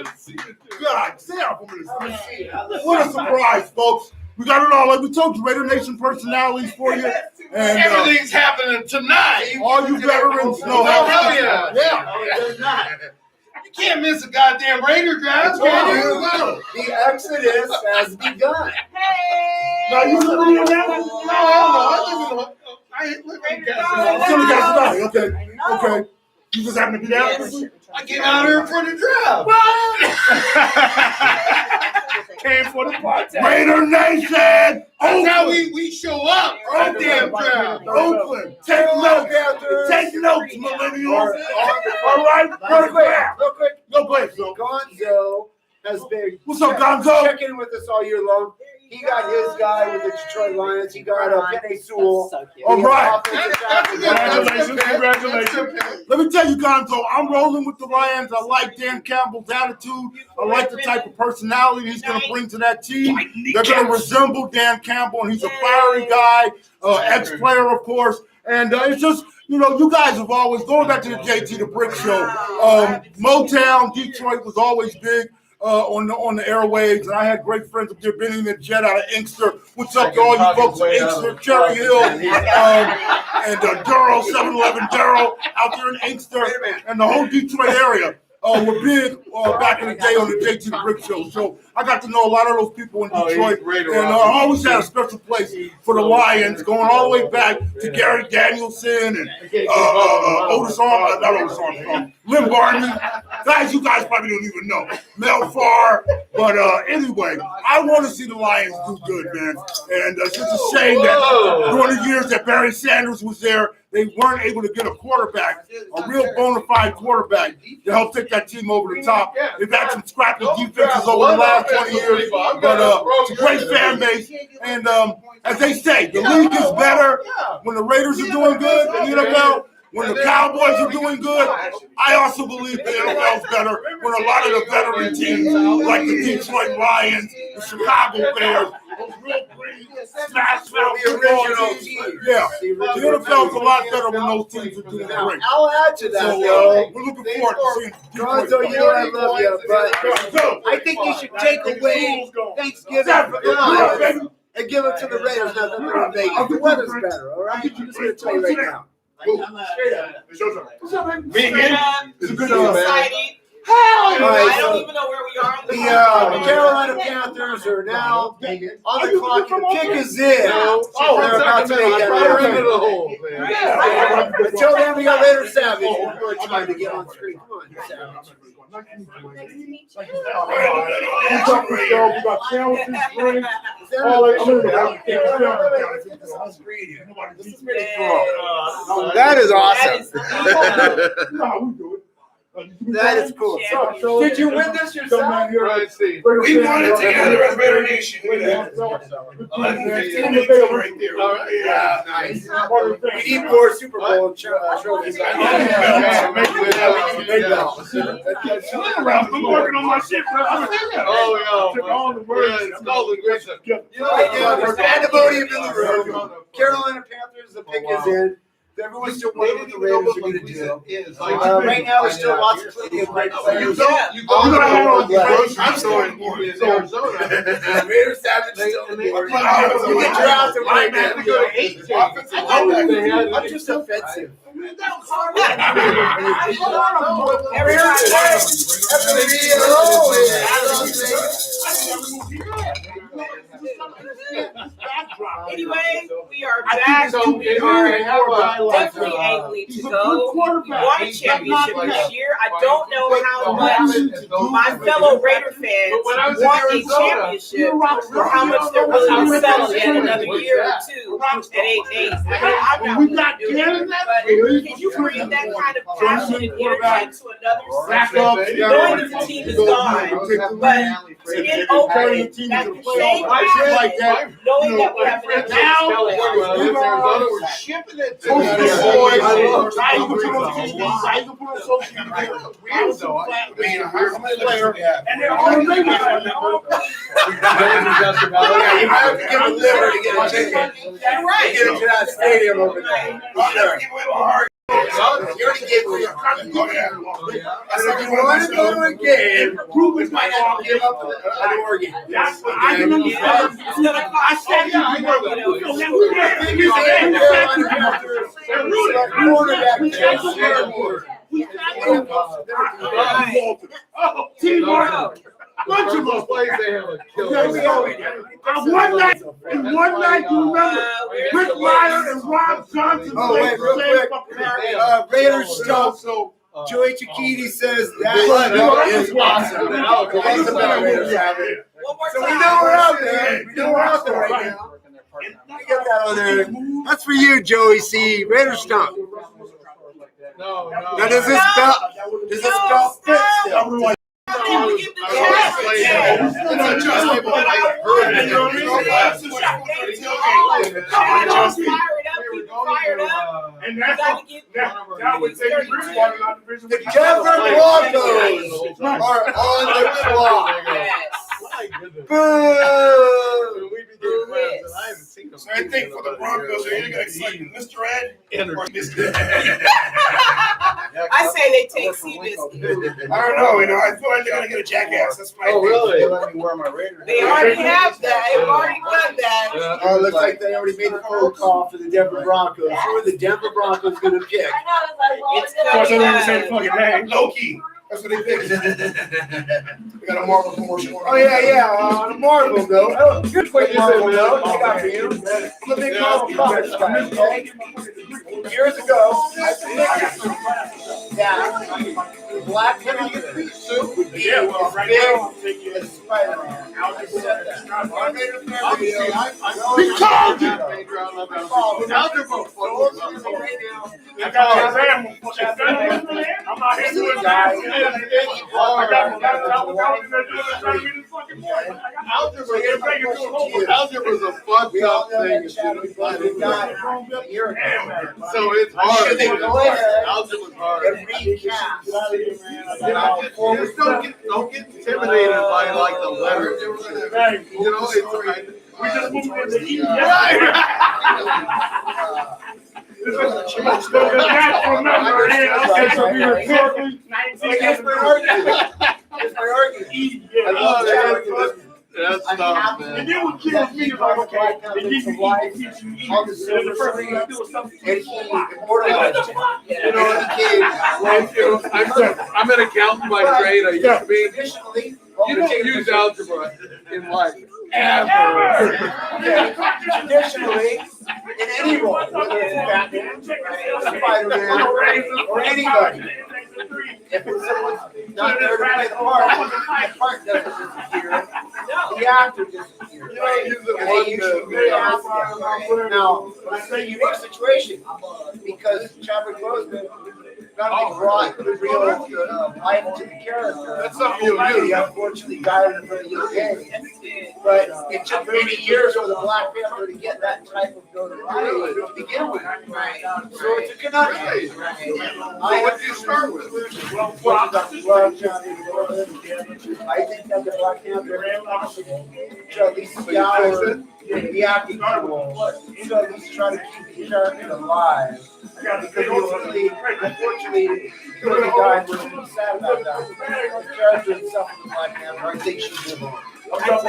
to see you. God damn, I'm gonna see it. What a surprise, folks. We got it all. Like we told you, Raider Nation personalities for you. And everything's happening tonight. All you veterans know how. Hell yeah. Yeah. There's not. You can't miss a goddamn Raider draft, can you? The exodus has begun. Hey! Now you live in the house? No, I ain't living in Castle. Okay. You just happen to be down? Yes. I came out here for the draft. Came for the party. Raider Nation! That's how we show up. Oh, damn draft. Oakland. Take notes, millennials. All right? Real quick. Go play, Phil. Gonzo has been What's up, Gonzo? checking with us all year long. He got his guy with the Detroit Lions. He got Penny Sewell. All right. Congratulations. Let me tell you, Gonzo, I'm rolling with the Lions. I like Dan Campbell's attitude. I like the type of personality he's going to bring to that team. They're going to resemble Dan Campbell, and he's a fiery guy, ex-player, of course. And it's just, you guys have always, going back to the JT the Brick Show, Motown, Detroit was always big. On the airwaves, and I had great friends up there, Benny and the Jet out of Inkster. What's up to all you folks in Inkster, Cherry Hill, and Durrell, 7-Eleven Durrell out there in Inkster, and the whole Detroit area. were big back in the day on the JT the Brick Show. So I got to know a lot of those people in Detroit. And I always had a special place for the Lions, going all the way back to Gary Danielson and Otis Armstrong, not Otis Armstrong, Lynn Barton. Guys, you guys probably don't even know. Mel Farr. But anyway, I want to see the Lions do good, man. And it's just a shame that during the years that Barry Sanders was there, they weren't able to get a quarterback, a real bona fide quarterback, to help take that team over the top. They've had some scrappy defenses over the last 20 years, but it's a great fan base. And as they say, the league is better when the Raiders are doing good in the NFL. When the Cowboys are doing good, I also believe the NFL is better when a lot of the veteran teams, like the Detroit Lions, the Chicago Bears, those real green, smash mouth football teams. Yeah, the NFL is a lot better when those teams are doing great. I'll add to that, So we're looking forward to seeing Detroit. Gonzo, you know I love you, but I think you should take away Thanksgiving from the Lions and give it to the Raiders now that they're in Vegas. The weather's better, all right? I'm just going to tell you right now. Me again? It's a good Society. Hell I don't even know where we are. The Carolina Panthers are now on the clock. The kick is in. They're about to make that Until then, we got Raider Savage. We're trying to get on screen. Come on, Savage. We got sandwiches, drinks, all that shit. That is awesome. That is cool. Did you win this yourself? Let's see. We won it together as RaiderNation. Right there. All right. Yeah. Nice. We need more Super Bowl trophies. I'm working on my shit, bro. All the words. Pandemonium in the room. Carolina Panthers, the pick is in. Everyone's still waiting what the Raiders are going to do. Right now, there's still lots of plenty of great players. I'm still in Arizona. Raider Savage still in the board. You get drafted right now. I'm just offensive. Anyway, we are back. We are definitely angry to go. We won a championship this year. I don't know how much my fellow Raider fans want a championship or how much they're willing to settle in another year or two at 8 days. I'm not willing to do it, but can you bring that kind of passion and energy to another season? Knowing that the team is gone, but in Oakland, that same passion, knowing that we have an we're shipping it to the and they're all Raiders. You have to give a liver to get a ticket. You're right. Get into that stadium over there. You already gave away your card. If you want to go to a game, you might have to give up an organ. I can understand. I said, bunch of us plays they have a killer. One night, you remember Rick Ryder and Rob Johnson. Oh, wait, real quick. Raiders stuff. Joey Chiquiti says that is awesome. So we know we're out there. We know we're out there right now. Let me get that on there. That's for you, Joey C. Raider Stomp. No. Now, does this belt fit still? Can we get the And that would say the Denver Broncos are on the clock. Boo! So I think for the Broncos, they're either going to select Mr. Ed or Mr. I say they take Seabiscuit. I don't know. I feel like they're going to get a jackass. That's my thing. Really? Let me wear my Raider. They already have that. They've already done that. Oh, it looks like they already made the phone call for the Denver Broncos. Who are the Denver Broncos going to pick? It's going to be Loki. That's what they think. We got a Marvel commercial. Oh yeah. The Marvel though. Oh, good quick Marvel though. I got for you. I'm a big Marvel Comics guy. Okay. Years ago, Black Panther suit would be as big as Spider-Man. I said that. We called you. I got example. I'm not here doing that. Algebra is a fucked up thing. So it's hard. Algebra is hard. Just don't get intimidated by like the letters. You know, it's we just moved into the east. This is the natural number. Okay, so we were talking 19. It's my argument. I love that. That's tough, man. And then what kills me is like, okay, they give you eat, they teach you eat. And then the first thing you do is something to eat. You know, I'm an accountant by trade. I used to be. Traditionally, You don't use algebra in life. Ever. Traditionally, in any role, whether it's Batman, Spider-Man, or anybody, if it's someone's not there to play the part doesn't disappear. The actor disappears. And they usually react. Now, it's a unique situation because Chadwick Boseman not only brought real life to the character. That's something you'll do. He unfortunately died in a very young age. But it took many years for the Black Panther to get that type of notoriety to begin with. So it's a conundrum. So what do you start with? I think that the Black Panther should at least scour the acting role. So at least try to keep the character alive. Because unfortunately, he really died. We're really sad about that. The character itself of the Black Panther, I think, should live on. I don't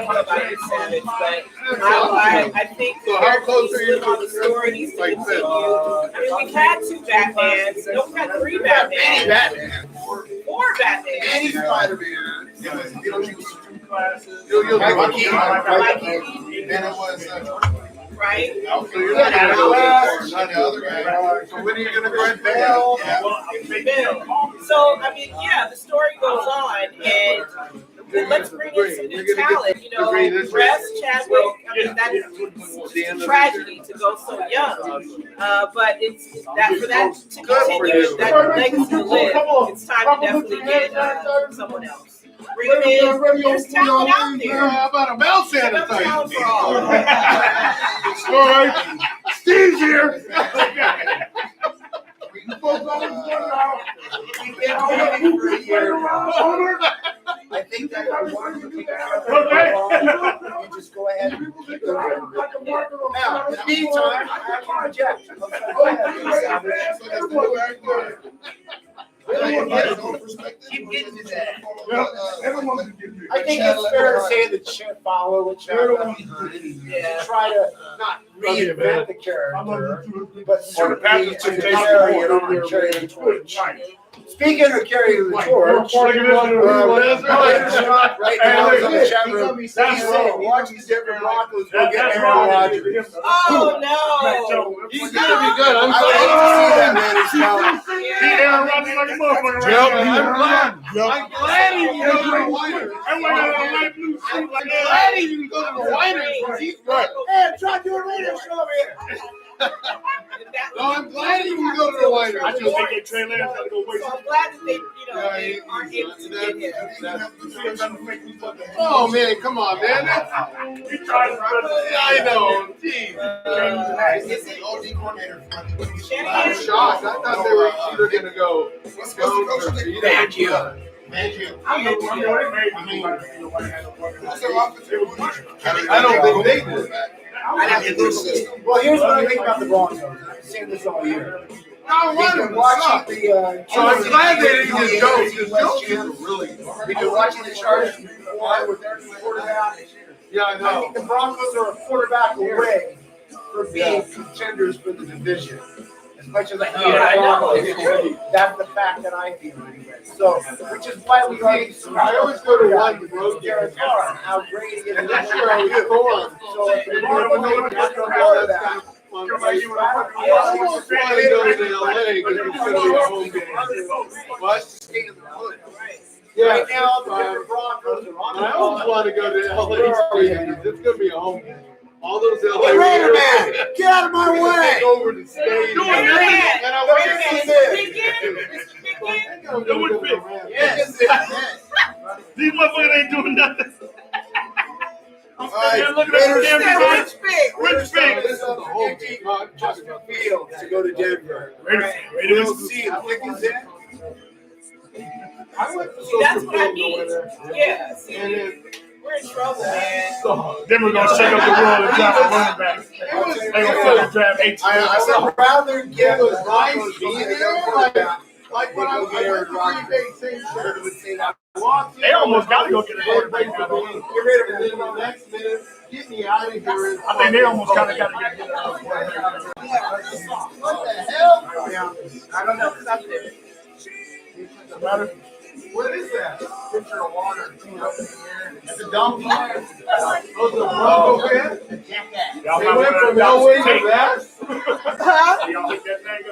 know about you, Savage, but I think So how close are you on the story needs to continue. I mean, we've had 2 Batmans. No, we've had 3 Batmans. 4 Batmans. Any Spider-Man. Right? So you're not going to go that far, not the other guy. So when are you going to grant bail? So, I mean, yeah, the story goes on, and let's bring in some new talent. You know, Rest, Chadwick, I mean, that's tragedy to go so young. But it's that for that to continue, that legacy to live, it's time to definitely get someone else. Bring them in. There's talent out there. How about a bell sanitizer? All right. Steve's here. I think that I want to keep it. You just go ahead and keep it. Now, in the meantime, I can reject. Go ahead. Keep getting to that. I think it's fair to say that should follow what Chad left behind. Try to not reinvent the character, but certainly to carry it on, carry the torch. Speaking of carrying the torch, right now is on the chat room. He's saying, watch these different Broncos go get Aaron Rodgers. Oh, no. He's going to be good. I'm I glad hate to see that man. He's now. Aaron Rodgers like a motherfucker. I'm glad he can go to the Whiters. I'm glad he can go to the Whiters. He's right. Hey, I'm trying to do a radio show over here. No, I'm glad he can go to the Whiters. I just think they Trey Lance got to go wait. So I'm glad that they, they aren't able to get him. Oh, man, come on, man. He tried to I know. Jeez. I'm shocked. I thought they were either going to go. Thank you. I don't think they did. Well, here's what I think about the Broncos. I've seen this all year. No, We've been watching the. So I'm glad they didn't get Jones, because Jones is really. We've been watching the Chargers perform with their quarterback. Yeah, I I know. think the Broncos are a quarterback away from being contenders for the division. as much as I hate it. That's the fact that I feel anyway. So, which is why we are. I always go to one road Derek Carr, how great he is. and that's where I was born. So if you're going to go to that, I almost want to go to LA because it's going to be a home game. What? Yeah, right now, the Broncos are on the I always want to go to LA because it's going to be a home game. All those LA Hey, RaiderMan, get out of my way! Take over the stadium. RaiderMan, And I want to see RaiderMan, Yes. These motherfuckers ain't doing nothing. I'm Alright, looking at the damn Rich Big. Rich Big. This is the whole team Justin Fields to go to Denver. Raiders. We'll see if Lickens in. I went to See, that's what I mean. Yeah, see, And then we're in trouble, man. Denver's gonna shake up the world and draft a running back. They gonna fucking draft 18. I would rather give it was the nice Broncos being being there. Like when I went to Green Bay, same shirt. would say that. They almost got to go get a quarterback now, though. Get rid of it. And then the next minute, get me out of here. I think they almost kind of got to get a quarterback. What the hell? I don't know, because I'm there. What is that? Picture of water. It's a donkey. Those are Bronco fans? Y'all They might went wanna from adopt Elway some to that? tape. Y'all think that thing